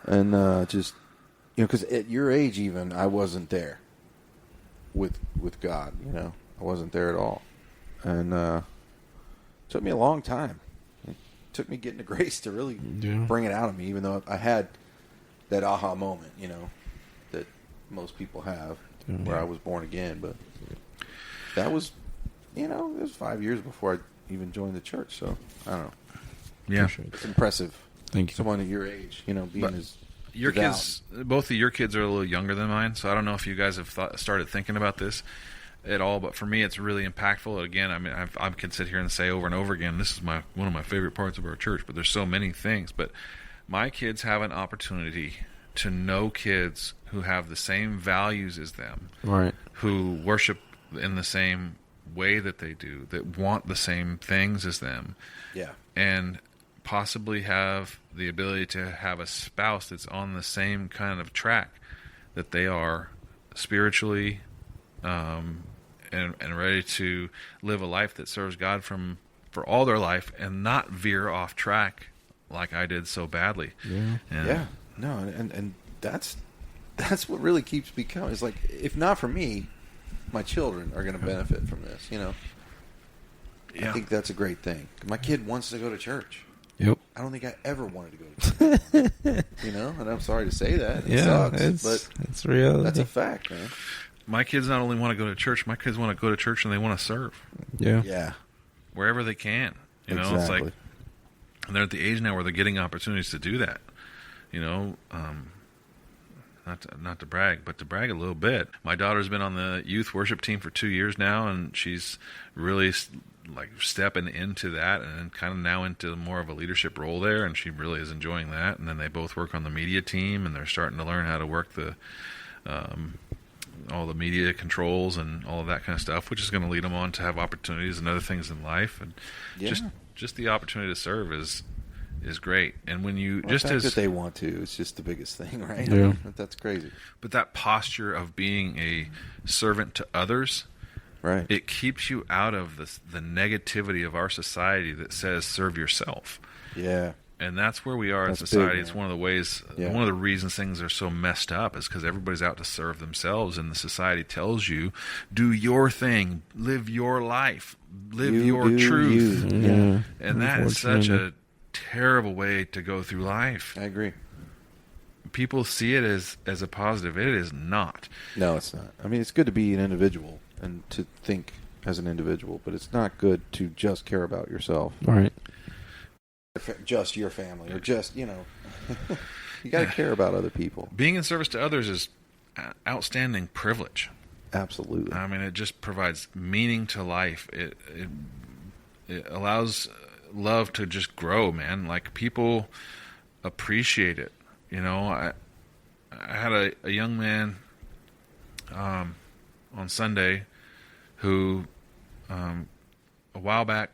And just, because at your age even, I wasn't there with God, I wasn't there at all. And it took me a long time. It took me getting to grace to really bring it out of me, even though I had that aha moment, that most people have where I was born again. But that was, it was 5 years before I even joined the church. So, I don't know. Yeah. It's impressive. Thank you. Someone at your age, being as your devout. kids, both of your kids are a little younger than mine, so I don't know if you guys have started thinking about this at all. But for me, it's really impactful. Again, I mean, I can sit here and say over and over again, this is one of my favorite parts of our church. But there's so many things. But my kids have an opportunity to know kids who have the same values as them, Right. who worship in the same way that they do, that want the same things as them. Yeah. And possibly have the ability to have a spouse that's on the same kind of track that they are spiritually, and ready to live a life that serves God for all their life and not veer off track like I did so badly. Yeah. Yeah. No, and that's what really keeps me coming. It's like, if not for me, my children are going to benefit from this, Yeah. I think that's a great thing. My kid wants to go to church. Yep. I don't think I ever wanted to go to church. And I'm sorry to say that. It sucks, but it's reality. that's a fact, man. My kids not only want to go to church, my kids want to go to church and they want to serve Yeah. Yeah. wherever they can. It's Exactly. like they're at the age now where they're getting opportunities to do that. Not to brag, but to brag a little bit. My daughter's been on the youth worship team for 2 years now, and she's really stepping into that and kind of now into more of a leadership role there, and she really is enjoying that. And then they both work on the media team, and they're starting to learn how to work the all the media controls and all of that kind of stuff, which is going to lead them on to have opportunities and other things in life. And just the opportunity to serve is great. And when you The fact that they want to, it's just the biggest thing, right? Yeah. That's crazy. But that posture of being a servant to others, Right. it keeps you out of the negativity of our society that says serve yourself. Yeah. And that's where we are in That's society. big, It's man. one of the ways, Yeah. one of the reasons things are so messed up is because everybody's out to serve themselves, and the society tells you, do your thing, live your life, live your truth. You. Yeah. And that is such a terrible way to go through life. I agree. People see it as a positive. It is not. No, it's not. I mean, it's good to be an individual and to think as an individual, but it's not good to just care about yourself. Right. Just your family, or just, you know, you got to care about other people. Being in service to others is outstanding privilege. Absolutely. I mean, it just provides meaning to life. It allows love to just grow, man. Like, people appreciate it. You know, I had a young man on Sunday who a while back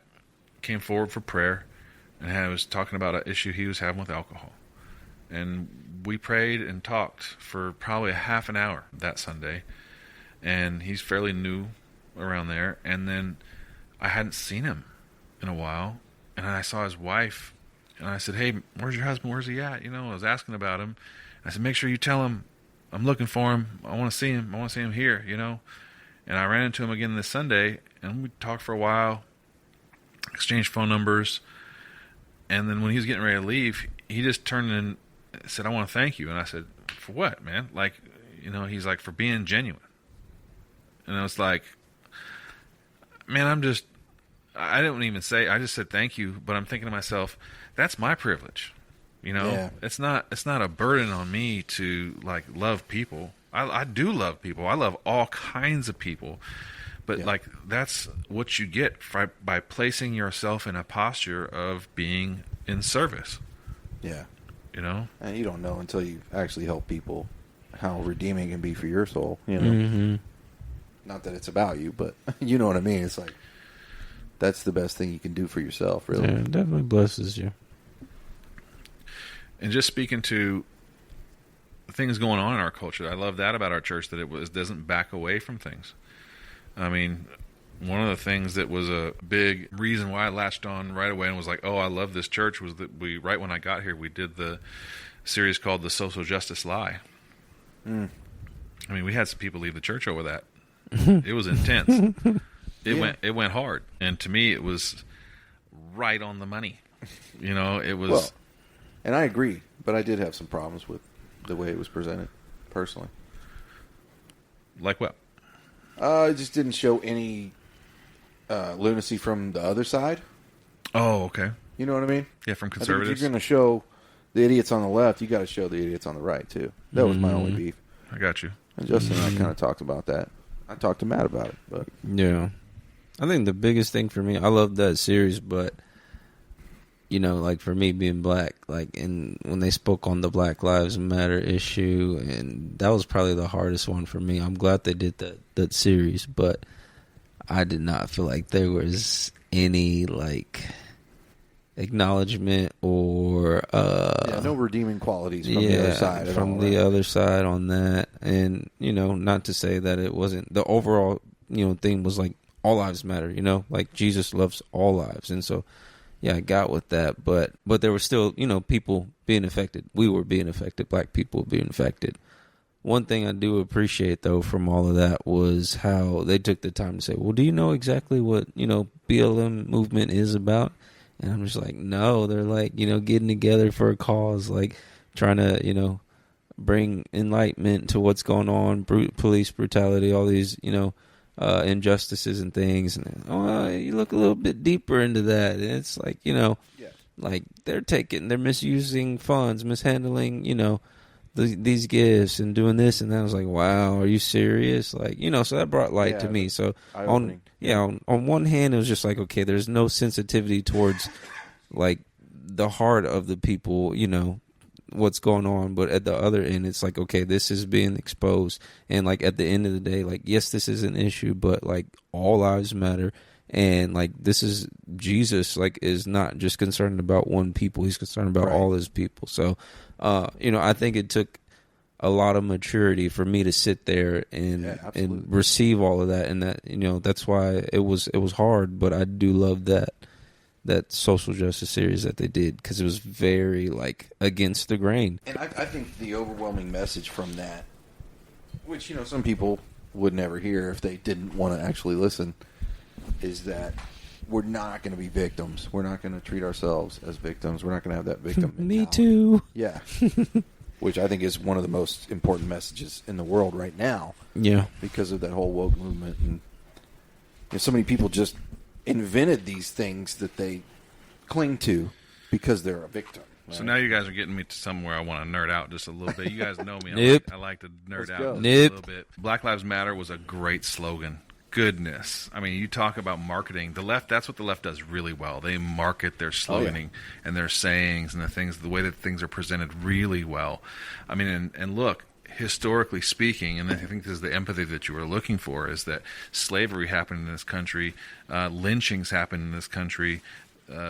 came forward for prayer and was talking about an issue he was having with alcohol. And we prayed and talked for probably a half an hour that Sunday. And he's fairly new around there. And then I hadn't seen him in a while. And I saw his wife. And I said, hey, where's your husband? Where's he at? You know, I was asking about him. I said, make sure you tell him I'm looking for him. I want to see him. I want to see him here, you know. And I ran into him again this Sunday. And we talked for a while, exchanged phone numbers. And then when he was getting ready to leave, he just turned and said, I want to thank you. And I said, for what, man? Like, you know, he's like, for being genuine. And I was like, man, I didn't even say, I just said thank you, but I'm thinking to myself, that's my privilege. You know, Yeah. It's not a burden on me to like love people. I do love people. I love all kinds of people, but Yeah. like, that's what you get by placing yourself in a posture of being in service, Yeah. you know? And you don't know until you actually help people how redeeming it can be for your soul, you know. Mm-hmm. Not that it's about you, but you know what I mean. It's like, that's the best thing you can do for yourself, really. Yeah, it definitely blesses you. And just speaking to things going on in our culture, I love that about our church, that it doesn't back away from things. I mean, one of the things that was a big reason why I latched on right away and was like, oh, I love this church, was that right when I got here, we did the series called The Social Justice Lie. I mean, we had some people leave the church over that. It was intense. It went hard. And to me, it was right on the money. You know, it was... Well, and I agree, but I did have some problems with the way it was presented, personally. Like what? It just didn't show any lunacy from the other side. Oh, okay. You know what I mean? Yeah, from I think if conservatives. you're going to show the idiots on the left, you got to show the idiots on the right, too. That was my only beef. I got you. And Justin and I kind of talked about that. I talked to Matt about it, but Yeah. I think the biggest thing for me, I love that series, but, you know, like for me being black, like when they spoke on the Black Lives Matter issue, and that was probably the hardest one for me. I'm glad they did that series, but I did not feel like there was any, like, acknowledgement or no redeeming qualities from the other side. From the other side on that. And, you know, not to say that it wasn't, the overall, you know, thing was like all lives matter, you know, like Jesus loves all lives. And so, yeah, I got with that, but there were still, you know, people being affected. We were being affected, black people being affected. One thing I do appreciate, though, from all of that was how they took the time to say, well, do you know exactly what, you know, BLM movement is about? And I'm just like, no, they're like, you know, getting together for a cause, like trying to, you know, bring enlightenment to what's going on, police brutality, all these, you know, injustices and things. And you look a little bit deeper into that. And it's like, you know, like they're misusing funds, mishandling, you know, these gifts and doing this and that. I was like, wow, are you serious? Like, you know, so that brought light to me. So on one hand, it was just like, okay, there's no sensitivity towards like the heart of the people, you know, what's going on. But at the other end, it's like, okay, this is being exposed. And like at the end of the day, like, yes, this is an issue, but like all lives matter. And like, this is Jesus, like, is not just concerned about one people. He's concerned about all his people. So, you know, I think it took a lot of maturity for me to sit there and receive all of that. And that, you know, that's why it was hard, but I do love that social justice series that they did, because it was very like against the grain. And I think the overwhelming message from that, which, you know, some people would never hear if they didn't want to actually listen, is that we're not going to be victims. We're not going to treat ourselves as victims. We're not going to have that victim Me mentality. too. Yeah. Which I think is one of the most important messages in the world right now Yeah. because of that whole woke movement. And so many people just invented these things that they cling to because they're a victim. Right? So now you guys are getting me to somewhere I want to nerd out just a little bit. You guys know me. Nope. I like to nerd Let's out go. just Nope. a little bit. Black Lives Matter was a great slogan. Goodness. I mean, you talk about marketing. The left, that's what the left does really well. They market their sloganing and their sayings and the way that things are presented really well. I mean, and look, historically speaking, and I think this is the empathy that you were looking for, is that slavery happened in this country, lynchings happened in this country,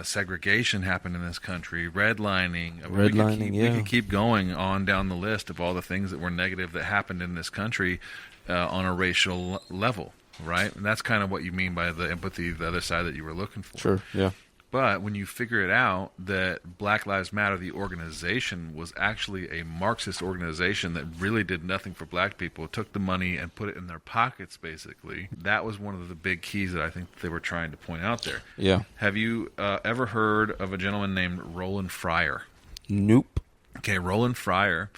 segregation happened in this country, redlining. We could keep going on down the list of all the things that were negative that happened in this country on a racial level, right? And that's kind of what you mean by the empathy, the other side that you were looking for. Sure. Yeah. But when you figure it out that Black Lives Matter, the organization, was actually a Marxist organization that really did nothing for black people, took the money and put it in their pockets, basically, that was one of the big keys that I think they were trying to point out there. Yeah. Have you ever heard of a gentleman named Roland Fryer? Nope. Okay, Roland Fryer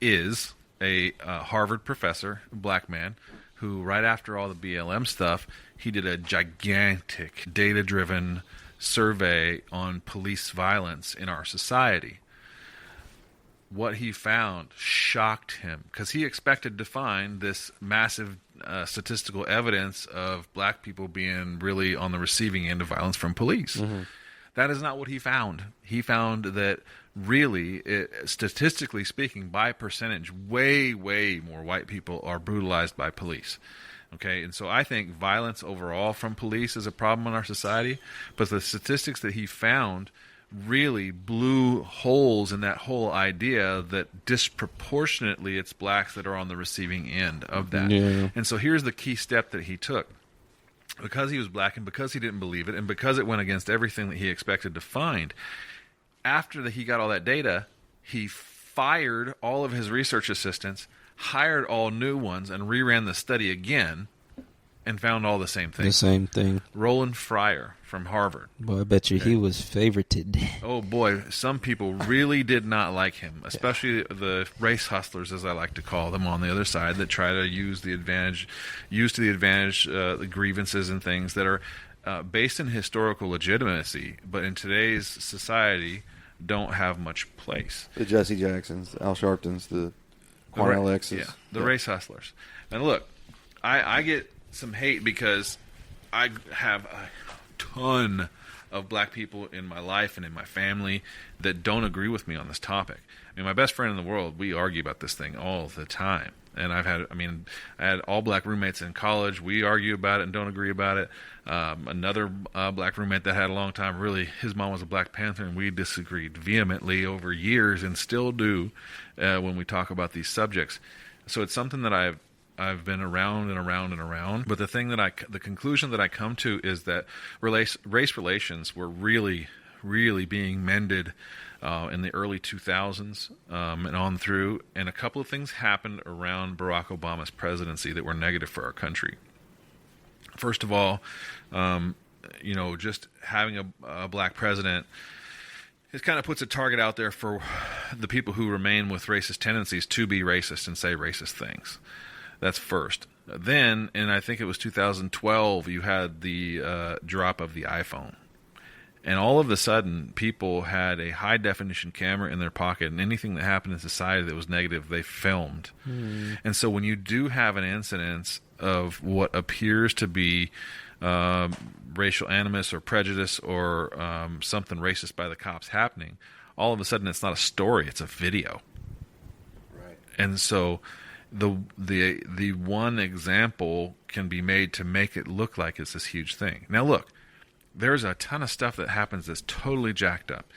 is a Harvard professor, a black man, who right after all the BLM stuff, he did a gigantic data-driven survey on police violence in our society. What he found shocked him because he expected to find this massive statistical evidence of black people being really on the receiving end of violence from police. Mm-hmm. That is not what he found. He found that really, statistically speaking, by percentage, way, way more white people are brutalized by police. Okay, and so I think violence overall from police is a problem in our society, but the statistics that he found really blew holes in that whole idea that disproportionately it's blacks that are on the receiving end of that. Yeah. And so here's the key step that he took. Because he was black and because he didn't believe it and because it went against everything that he expected to find, after he got all that data, he fired all of his research assistants, hired all new ones, and reran the study again and found all the same thing. The same thing. Roland Fryer from Harvard. Boy, I bet you he was favorited. Oh, boy. Some people really did not like him, especially the race hustlers, as I like to call them, on the other side that try to use to the advantage the grievances and things that are based in historical legitimacy, but in today's society don't have much place. The Jesse Jacksons, the Al Sharptons, the Quanell X's. Yeah, the race hustlers. And look, I get some hate because I have a ton of black people in my life and in my family that don't agree with me on this topic. I mean, my best friend in the world, we argue about this thing all the time. And I had all black roommates in college. We argue about it and don't agree about it. Another black roommate that had a long time, really, his mom was a Black Panther, and we disagreed vehemently over years and still do when we talk about these subjects. So it's something that I've been around and around and around. But the conclusion that I come to is that race relations were really, really being mended in the early 2000s and on through. And a couple of things happened around Barack Obama's presidency that were negative for our country. First of all, just having a black president, it kind of puts a target out there for the people who remain with racist tendencies to be racist and say racist things. That's first. Then, and I think it was 2012, you had the drop of the iPhone. And all of a sudden, people had a high-definition camera in their pocket, and anything that happened in society that was negative, they filmed. And so when you do have an incidence of what appears to be racial animus or prejudice or something racist by the cops happening, all of a sudden it's not a story, it's a video. Right. And so the one example can be made to make it look like it's this huge thing. Now look, there's a ton of stuff that happens that's totally jacked up.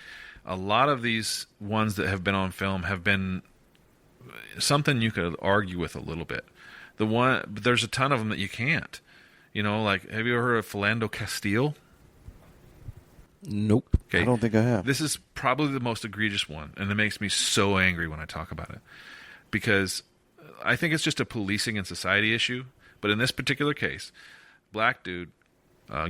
A lot of these ones that have been on film have been something you could argue with a little bit. But there's a ton of them that you can't. Like, have you ever heard of Philando Castile? Nope. Okay. I don't think I have. This is probably the most egregious one, and it makes me so angry when I talk about it. Because I think it's just a policing and society issue, but in this particular case, black dude,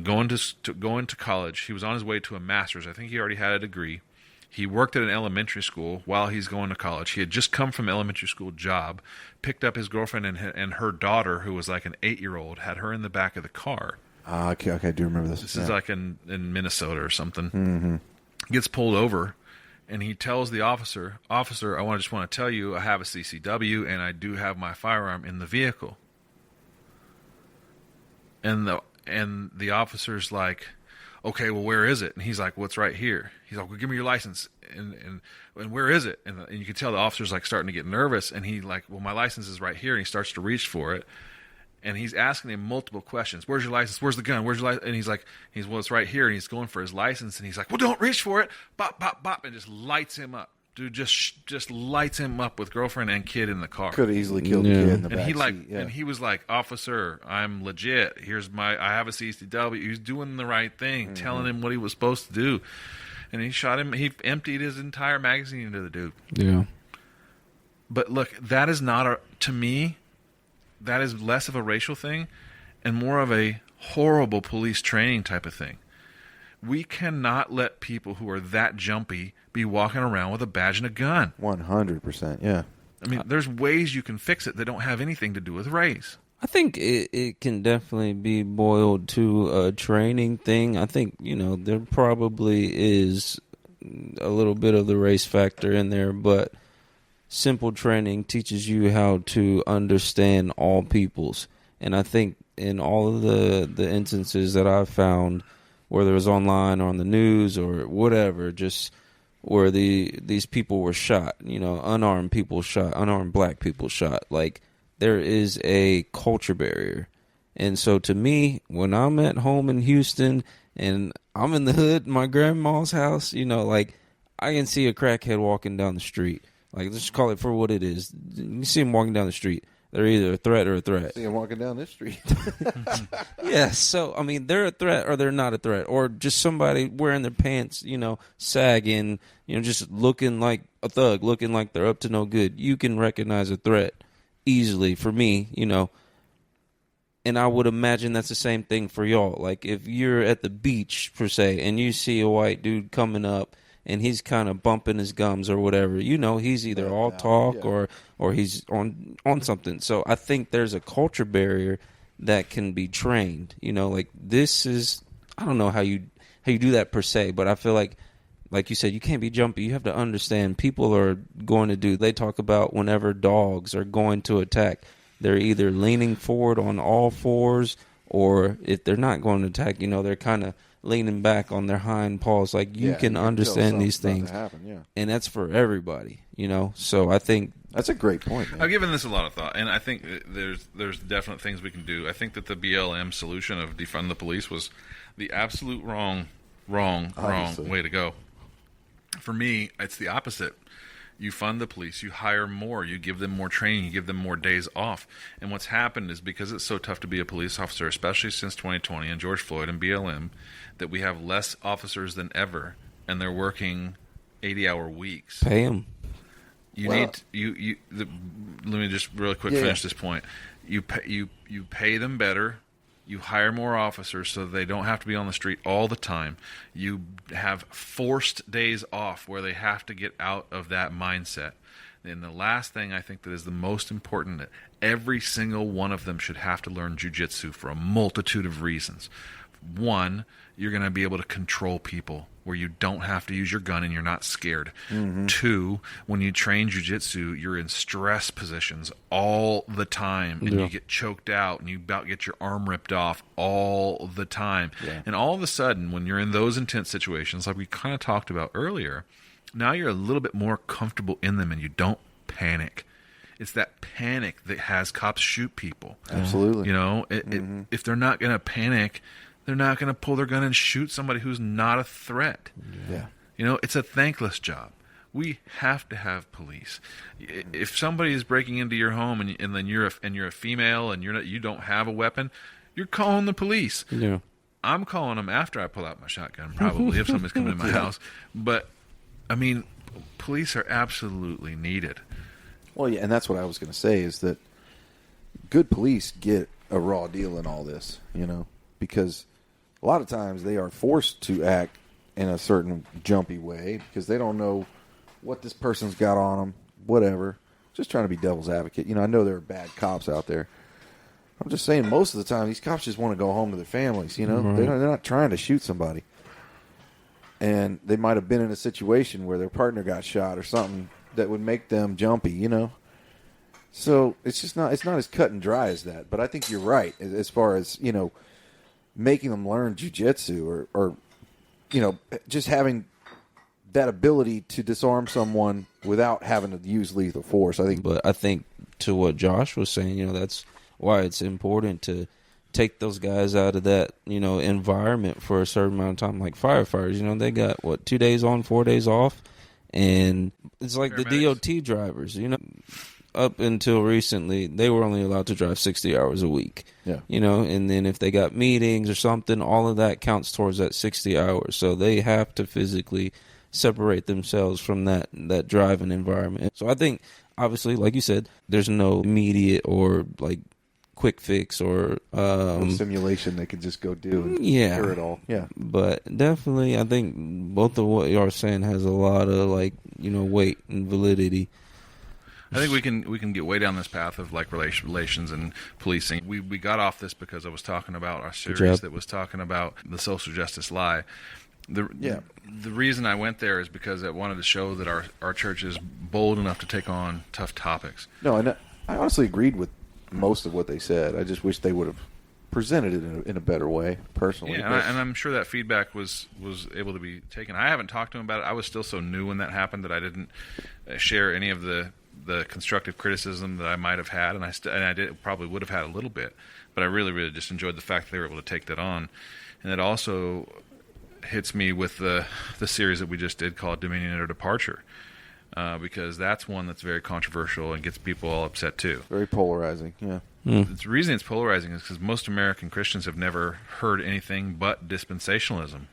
going to college. He was on his way to a master's. I think he already had a degree. He worked at an elementary school while he's going to college. He had just come from elementary school job, picked up his girlfriend and her daughter, who was like an 8-year-old, had her in the back of the car. Okay, I do remember this. This is like in Minnesota or something. Mm-hmm. Gets pulled over, and he tells the officer, "Officer, I just want to tell you I have a CCW, and I do have my firearm in the vehicle." And the officer's like, "Okay, well, where is it?" And he's like, "Well, it's right here." He's like, "Well, give me your license." And where is it? And you can tell the officer's like starting to get nervous, and he like, "Well, my license is right here." And he starts to reach for it. And he's asking him multiple questions. "Where's your license? Where's the gun? Where's your license?" And he's like, "Well, it's right here." And he's going for his license. And he's like, "Well, don't reach for it." Bop, bop, bop. And just lights him up. Dude, just lights him up with girlfriend and kid in the car. Could have easily killed the kid in the And back he like, seat. Yeah. and he was like, "Officer, I'm legit. I have a CCW." He was doing the right thing, telling him what he was supposed to do. And he shot him. He emptied his entire magazine into the dude. Yeah. But look, that is not to me, that is less of a racial thing and more of a horrible police training type of thing. We cannot let people who are that jumpy be walking around with a badge and a gun. 100%, yeah. I mean, there's ways you can fix it that don't have anything to do with race. I think it can definitely be boiled to a training thing. I think, there probably is a little bit of the race factor in there, but simple training teaches you how to understand all peoples. And I think in all of the instances that I've found, whether it was online or on the news or whatever, just where these people were shot, unarmed people shot, unarmed black people shot, like there is a culture barrier. And so to me, when I'm at home in Houston and I'm in the hood, my grandma's house, like I can see a crackhead walking down the street. Like, let's just call it for what it is. You see them walking down the street. They're either a threat or a threat. See him walking down this street. Yeah, so, I mean, they're a threat or they're not a threat. Or just somebody wearing their pants, sagging, just looking like a thug, looking like they're up to no good. You can recognize a threat easily for me, And I would imagine that's the same thing for y'all. Like, if you're at the beach, per se, and you see a white dude coming up, and he's kind of bumping his gums or whatever, he's either all talk or he's on something. So I think there's a culture barrier that can be trained. Like this is, I don't know how you do that per se, but I feel like you said, you can't be jumpy. You have to understand people are going to do. They talk about whenever dogs are going to attack, they're either leaning forward on all fours, or if they're not going to attack, they're kind of leaning back on their hind paws. Like you can understand these things, and that's for everybody. So I think that's a great point, man. I've given this a lot of thought, and I think there's definite things we can do. I think that the BLM solution of defund the police was the absolute wrong way to go. For me, it's the opposite. You fund the police, you hire more, you give them more training, you give them more days off. And what's happened is, because it's so tough to be a police officer, especially since 2020 and George Floyd and BLM, that we have less officers than ever, and they're working 80-hour weeks. Pay them. Let me just really quick finish this point. You pay them better. You hire more officers so they don't have to be on the street all the time. You have forced days off where they have to get out of that mindset. And the last thing I think that is the most important, that every single one of them should have to learn jiu-jitsu for a multitude of reasons. One, you're going to be able to control people where you don't have to use your gun and you're not scared. Mm-hmm. Two, when you train jiu-jitsu, you're in stress positions all the time, and you get choked out and you about get your arm ripped off all the time. Yeah. And all of a sudden, when you're in those intense situations, like we kind of talked about earlier, now you're a little bit more comfortable in them and you don't panic. It's that panic that has cops shoot people. Absolutely. If they're not going to panic, they're not going to pull their gun and shoot somebody who's not a threat. Yeah. It's a thankless job. We have to have police. If somebody is breaking into your home and then you're a female and you don't have a weapon, you're calling the police. Yeah. I'm calling them after I pull out my shotgun, probably, if somebody's coming in my house. But I mean, police are absolutely needed. Well, yeah, and that's what I was going to say, is that good police get a raw deal in all this, because a lot of times they are forced to act in a certain jumpy way because they don't know what this person's got on them, whatever. Just trying to be devil's advocate. I know there are bad cops out there. I'm just saying most of the time these cops just want to go home to their families, Right. They're not trying to shoot somebody. And they might have been in a situation where their partner got shot or something that would make them jumpy, So it's not as cut and dry as that. But I think you're right as far as, making them learn jiu-jitsu or just having that ability to disarm someone without having to use lethal force. But I think to what Josh was saying, that's why it's important to take those guys out of that, environment for a certain amount of time. Like firefighters, they got 2 days on, 4 days off, and it's like the DOT drivers. Up until recently, they were only allowed to drive 60 hours a week. Yeah. And then if they got meetings or something, all of that counts towards that 60 hours. So they have to physically separate themselves from that driving environment. So I think, obviously, like you said, there's no immediate or like quick fix or simulation they could just go do and cure it all. Yeah. But definitely, I think both of what you're saying has a lot of weight and validity. I think we can get way down this path of like relations and policing. We got off this because I was talking about our series that was talking about the social justice lie. The reason I went there is because I wanted to show that our church is bold enough to take on tough topics. No, and I honestly agreed with most of what they said. I just wish they would have presented it in a better way, personally. Yeah, and I'm sure that feedback was able to be taken. I haven't talked to him about it. I was still so new when that happened that I didn't share any of the constructive criticism that I might have had, and I probably would have had a little bit, but I really, really just enjoyed the fact that they were able to take that on. And it also hits me with the series that we just did called Dominion or Departure, because that's one that's very controversial and gets people all upset too. Very polarizing, yeah. The reason it's polarizing is because most American Christians have never heard anything but dispensationalism.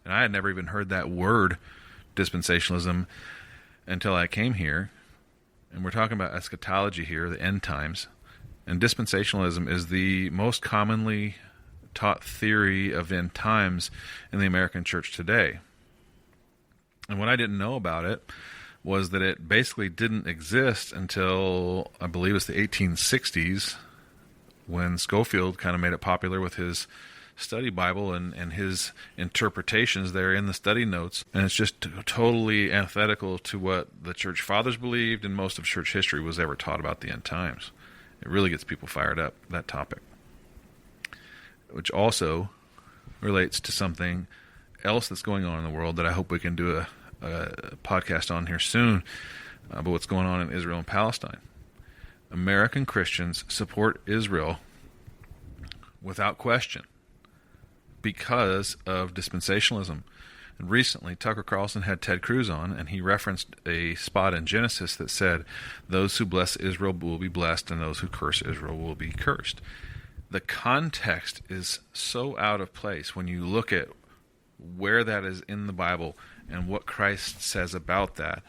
And I had never even heard that word, dispensationalism, until I came here. And we're talking about eschatology here, the end times. And dispensationalism is the most commonly taught theory of end times in the American church today. And what I didn't know about it was that it basically didn't exist until, I believe it's the 1860s, when Scofield kind of made it popular with his study Bible and his interpretations there in the study notes. And it's just totally antithetical to what the church fathers believed and most of church history was ever taught about the end times. It really gets people fired up, that topic. Which also relates to something else that's going on in the world that I hope we can do a podcast on here soon, about what's going on in Israel and Palestine. American Christians support Israel without question because of dispensationalism. And recently, Tucker Carlson had Ted Cruz on, and he referenced a spot in Genesis that said, "Those who bless Israel will be blessed, and those who curse Israel will be cursed." The context is so out of place when you look at where that is in the Bible and what Christ says about that,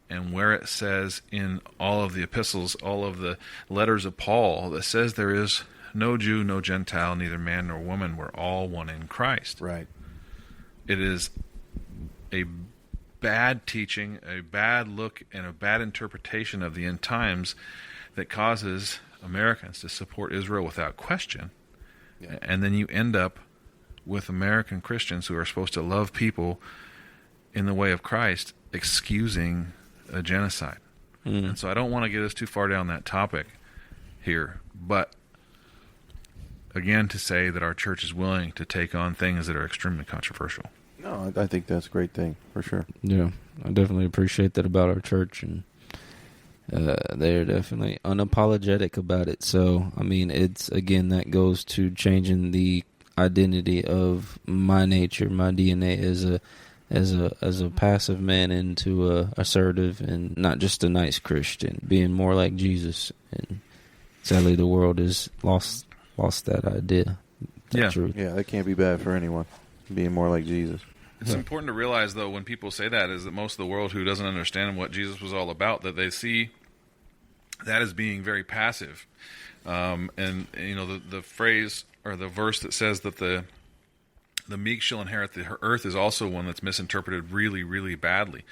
and where it says in all of the epistles, all of the letters of Paul, that says there is no Jew, no Gentile, neither man nor woman, we're all one in Christ. Right. It is a bad teaching, a bad look, and a bad interpretation of the end times that causes Americans to support Israel without question. Yeah. And then you end up with American Christians who are supposed to love people in the way of Christ excusing a genocide. And so I don't want to get us too far down that topic here, but again, to say that our church is willing to take on things that are extremely controversial. No, I think that's a great thing, for sure. Yeah, I definitely appreciate that about our church, and they're definitely unapologetic about it. So, I mean, it's, again, that goes to changing the identity of my nature, my DNA as a passive man into a assertive and not just a nice Christian, being more like Jesus. And sadly, the world has lost that idea. That truth. Yeah, that can't be bad for anyone, being more like Jesus. It's important to realize, though, when people say that, is that most of the world who doesn't understand what Jesus was all about, that they see that as being very passive. And, you know, the phrase or the verse that says that the The meek shall inherit the earth is also one that's misinterpreted really, really badly.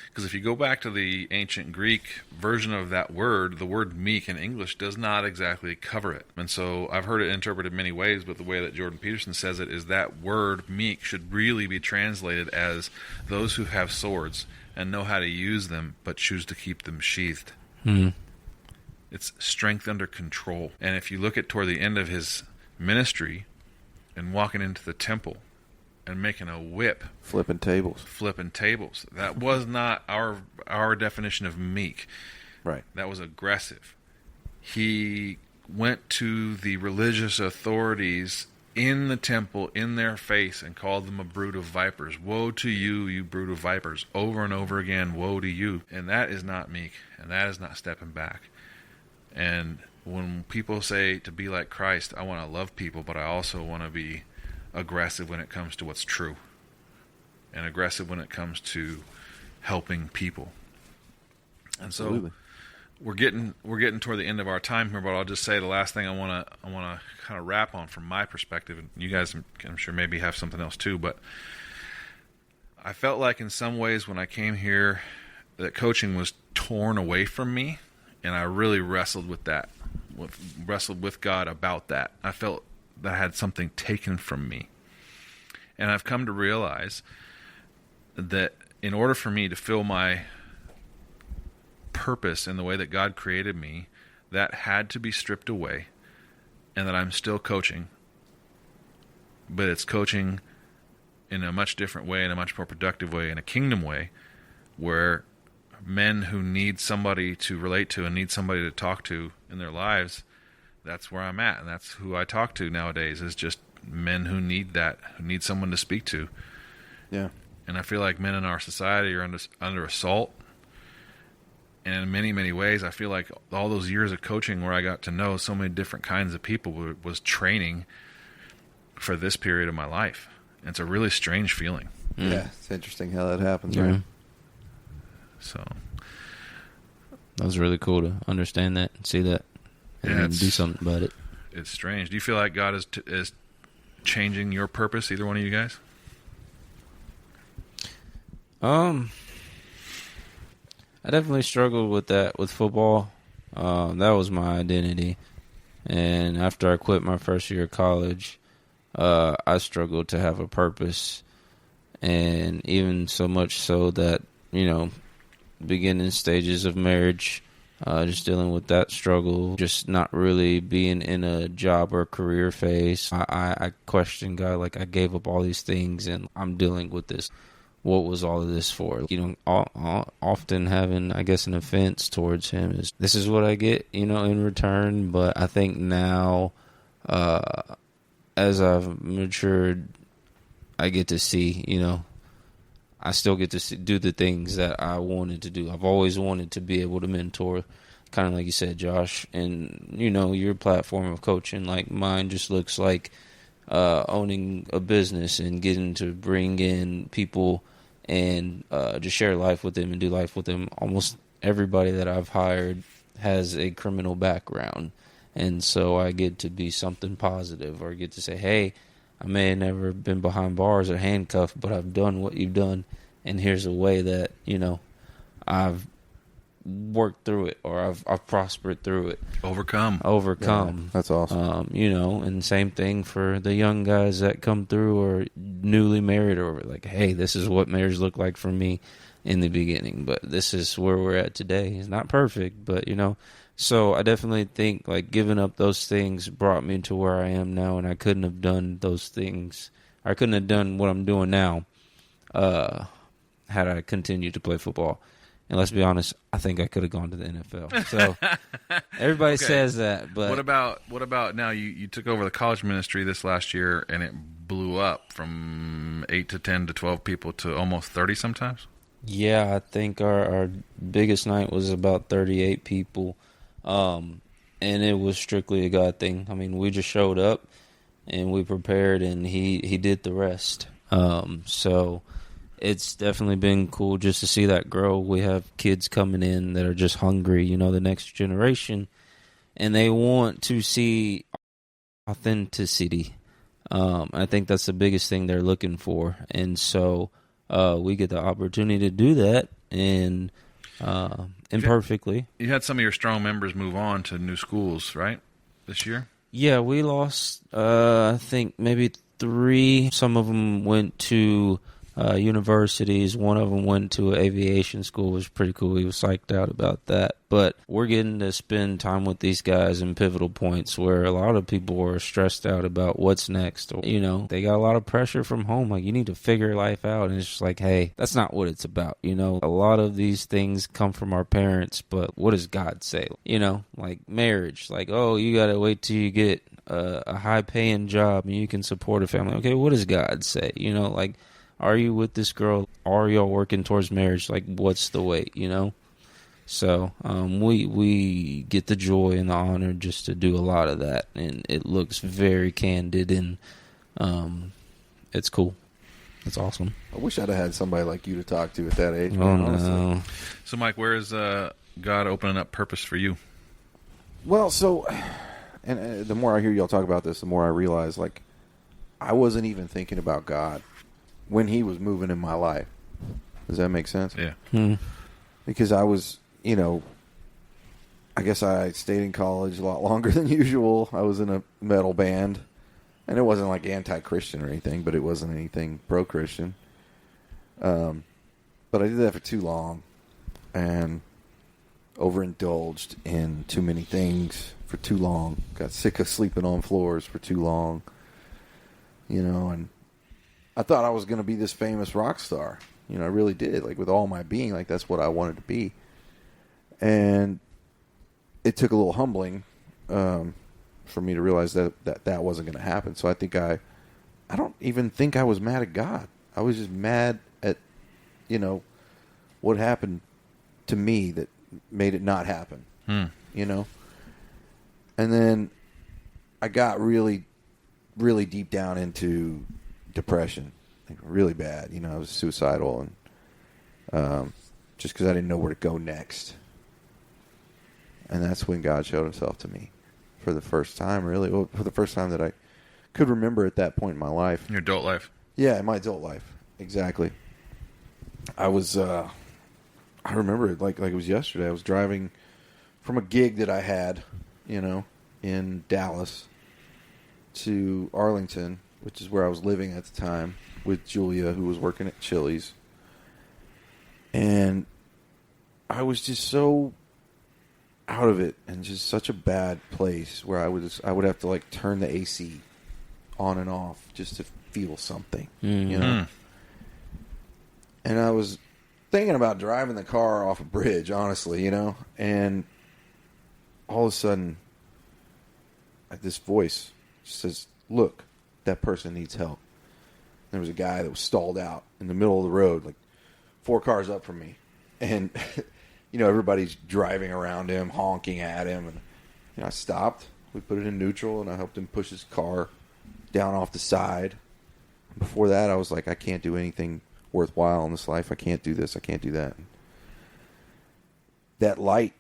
Because if you go back to the ancient Greek version of that word, the word meek in English does not exactly cover it. And so I've heard it interpreted many ways, but the way that Jordan Peterson says it is that word meek should really be translated as those who have swords and know how to use them, but choose to keep them sheathed. It's strength under control. And if you look at toward the end of his ministry and walking into the temple and making a whip, Flipping tables. that was not our definition of meek. Right. That was aggressive. He went to the religious authorities in the temple in their face and called them a brood of vipers. Woe to you, you brood of vipers. Over and over again, woe to you. And that is not meek, and that is not stepping back. And when people say to be like Christ, I want to love people, but I also want to be aggressive when it comes to what's true, and aggressive when it comes to helping people. And so Absolutely. we're getting toward the end of our time here, but I'll just say the last thing I want to kind of wrap on from my perspective, and you guys I'm sure maybe have something else too, but I felt like in some ways when I came here that coaching was torn away from me, and I really wrestled with that, wrestled with God about that. I felt that I had something taken from me. And I've come to realize that in order for me to fill my purpose in the way that God created me, that had to be stripped away, and that I'm still coaching, but it's coaching in a much different way, in a much more productive way, in a kingdom way, where men who need somebody to relate to and need somebody to talk to in their lives, that's where I'm at, and that's who I talk to nowadays, is just men who need that, who need someone to speak to. Yeah. And I feel like men in our society are under assault. And in many, many ways, I feel like all those years of coaching where I got to know so many different kinds of people was training for this period of my life. And it's a really strange feeling. Yeah, it's interesting how that happens, Yeah. right? So That was really cool to understand that and see that, and Yeah, then it's- do something about it. it's strange. Do you feel like God is changing your purpose, either one of you guys? I definitely struggled with that with football. That was my identity, and after I quit my first year of college, I struggled to have a purpose, and even so much so that, beginning stages of marriage, just dealing with that struggle, just not really being in a job or career phase. I questioned God, like I gave up all these things and I'm dealing with this. What was all of this for? Often having, I guess, an offense towards him is, this is what I get, in return. But I think now, as I've matured, I get to see, I still get to do the things that I wanted to do. I've always wanted to be able to mentor, kind of like you said, Josh. And, your platform of coaching, like mine, just looks like owning a business and getting to bring in people and just share life with them and do life with them. Almost everybody that I've hired has a criminal background. And so I get to be something positive, or get to say, hey, I may have never been behind bars or handcuffed, but I've done what you've done, and here's a way that, I've worked through it, or I've prospered through it. Overcome. Yeah, that's awesome. And same thing for the young guys that come through or newly married, or like, hey, this is what marriage looked like for me in the beginning, but this is where we're at today. It's not perfect, but, so I definitely think like giving up those things brought me to where I am now, and I couldn't have done those things. I couldn't have done what I'm doing now had I continued to play football. And let's be honest, I think I could have gone to the NFL. So everybody Okay. says that, but What about now? You took over the college ministry this last year, and it blew up from 8 to 10 to 12 people to almost 30 sometimes. yeah, I think our biggest night was about 38 people, and it was strictly a God thing. I mean, we just showed up and we prepared, and he did the rest. So it's definitely been cool just to see that grow. We have kids coming in that are just hungry, the next generation, and they want to see authenticity. I think that's the biggest thing they're looking for. And so we get the opportunity to do that, and imperfectly. You had some of your strong members move on to new schools, right, this year? Yeah, we lost, I think, maybe 3. Some of them went to universities. One of them went to an aviation school. It was pretty cool. He was psyched out about that. But we're getting to spend time with these guys in pivotal points where a lot of people are stressed out about what's next. You know, they got a lot of pressure from home. Like, you need to figure life out. And it's just like, hey, that's not what it's about. You know, a lot of these things come from our parents, but what does God say? You know, like marriage. Like, oh, you got to wait till you get a high-paying job and you can support a family. Okay, what does God say? You know, like, are you with this girl? Are y'all working towards marriage? Like, what's the wait, you know? So we get the joy and the honor just to do a lot of that. And it looks very candid, and it's cool. It's awesome. I wish I'd have had somebody like you to talk to at that age. Oh, man, honestly. no. So, Mike, where is God opening up purpose for you? Well, so, and the more I hear y'all talk about this, the more I realize, like, I wasn't even thinking about God when he was moving in my life. Does that make sense? Yeah. Because I was, you know, I guess I stayed in college a lot longer than usual. I was in a metal band, and it wasn't like anti-Christian or anything, but it wasn't anything pro-Christian. But I did that for too long and overindulged in too many things for too long. Got sick of sleeping on floors for too long, you know, and I thought I was going to be this famous rock star. You know, I really did. Like, with all my being, like, that's what I wanted to be. And it took a little humbling for me to realize that wasn't going to happen. So I think I don't even think I was mad at God. I was just mad at, you know, what happened to me that made it not happen. You know? And then I got really, really deep down into depression, like really bad. You know, I was suicidal, and just because I didn't know where to go next. And that's when God showed himself to me for the first time, really. Well, for the first time that I could remember at that point in my life. Your adult life. Yeah, in my adult life. Exactly. I was, I remember it like it was yesterday. I was driving from a gig that I had, you know, in Dallas to Arlington, which is where I was living at the time, with Julia, who was working at Chili's. And I was just so out of it, and just such a bad place where I would have to, like, turn the AC on and off just to feel something, you know? And I was thinking about driving the car off a bridge, honestly, you know? And all of a sudden, this voice says, look, that person needs help. There was a guy that was stalled out in the middle of the road, like 4 cars up from me. And, you know, everybody's driving around him, honking at him. And, you know, I stopped. We put it in neutral, and I helped him push his car down off the side. Before that, I was like, I can't do anything worthwhile in this life. I can't do this. I can't do that. That light,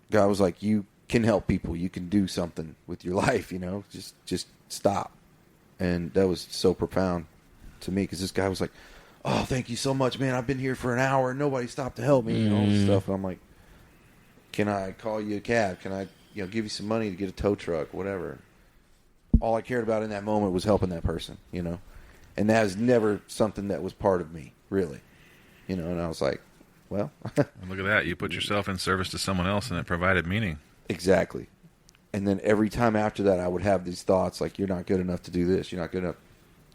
God was like, you can help people. You can do something with your life, you know. Just stop. And that was so profound to me, because this guy was like, oh, thank you so much, man. I've been here for an hour and nobody stopped to help me and all this stuff. And I'm like, can I call you a cab? Can I, you know, give you some money to get a tow truck, whatever? All I cared about in that moment was helping that person, you know. And that was never something that was part of me, really. You know, and I was like, well. Look at that. You put yourself in service to someone else, and it provided meaning. Exactly. And then every time after that, I would have these thoughts like, you're not good enough to do this. You're not good enough.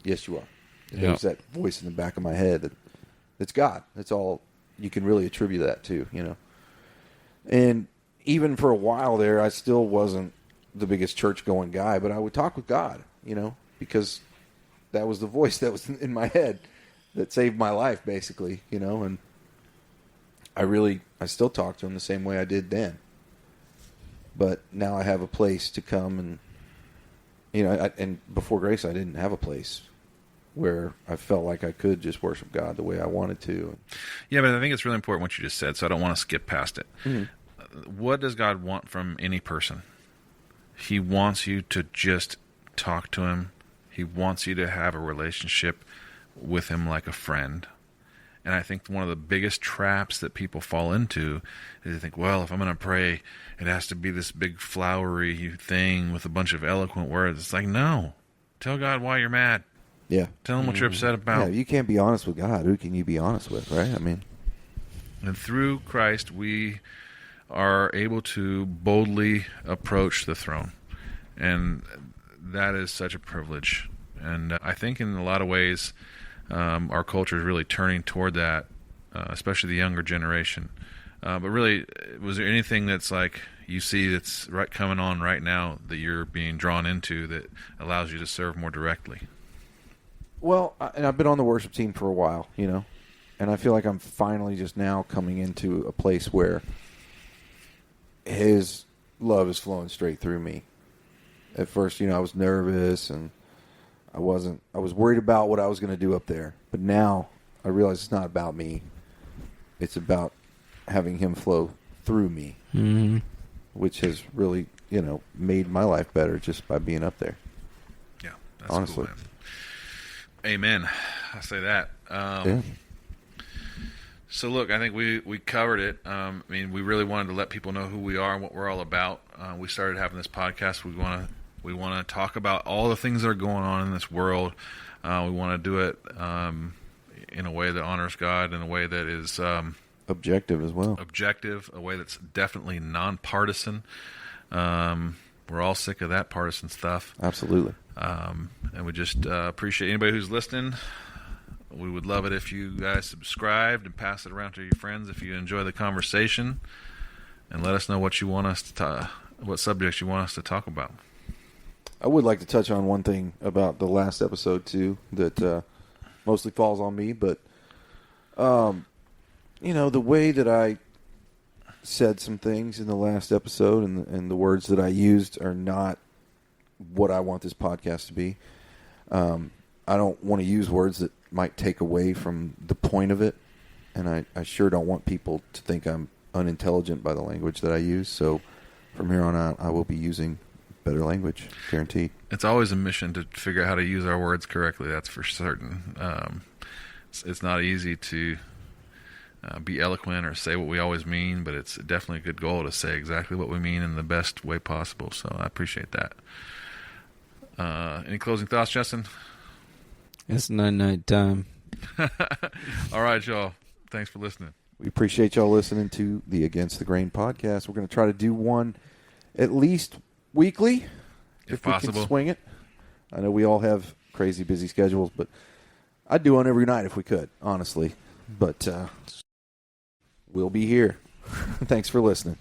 Yes, you are. And there's that voice in the back of my head that's God. That's all you can really attribute that to, you know. And even for a while there, I still wasn't the biggest church-going guy, but I would talk with God, you know, because that was the voice that was in my head that saved my life, basically, you know. And I still talk to him the same way I did then. But now I have a place to come, and, you know, and before Grace, I didn't have a place where I felt like I could just worship God the way I wanted to. Yeah, but I think it's really important what you just said, so I don't want to skip past it. Mm-hmm. What does God want from any person? He wants you to just talk to him. He wants you to have a relationship with him like a friend. And I think one of the biggest traps that people fall into is they think, well, if I'm going to pray, it has to be this big flowery thing with a bunch of eloquent words. It's like, no. Tell God why you're mad. Yeah. Tell him what you're upset Yeah, about. you can't be honest with God. Who can you be honest with, right? I mean, And through Christ, we are able to boldly approach the throne. And that is such a privilege. And I think in a lot of ways, our culture is really turning toward that, especially the younger generation. But really, was there anything that's like you see that's right coming on right now that you're being drawn into that allows you to serve more directly? well, and I've been on the worship team for a while, you know, and I feel like I'm finally just now coming into a place where His love is flowing straight through me. At first, you know, I was nervous and I was worried about what I was going to do up there. But now I realize it's not about me. It's about having Him flow through me, which has really, you know, made my life better just by being up there. Yeah, that's Honestly. cool, man. Amen. I say that. Yeah. So look, I think we covered it. I mean, we really wanted to let people know who we are and what we're all about. We started having this podcast. We want to talk about all the things that are going on in this world. We want to do it in a way that honors God, in a way that is Objective as well. objective, a way that's definitely nonpartisan. We're all sick of that partisan stuff. Absolutely. And we just appreciate anybody who's listening. We would love it if you guys subscribed and pass it around to your friends if you enjoy the conversation, and let us know what you want us to what subjects you want us to talk about. I would like to touch on one thing about the last episode too that mostly falls on me, but you know, the way that I said some things in the last episode and the words that I used are not what I want this podcast to be. I don't want to use words that might take away from the point of it, and I sure don't want people to think I'm unintelligent by the language that I use. So from here on out, I will be using better language, guaranteed. It's always a mission to figure out how to use our words correctly. That's for certain. It's not easy to be eloquent or say what we always mean, but it's definitely a good goal to say exactly what we mean in the best way possible. So I appreciate that. Any closing thoughts, Justin? It's night time. All right, y'all. Thanks for listening. We appreciate y'all listening to the Against the Grain podcast. We're going to try to do one at least weekly, If we possible. can swing it. I know we all have crazy busy schedules, but I'd do one every night if we could, honestly. But we'll be here. Thanks for listening.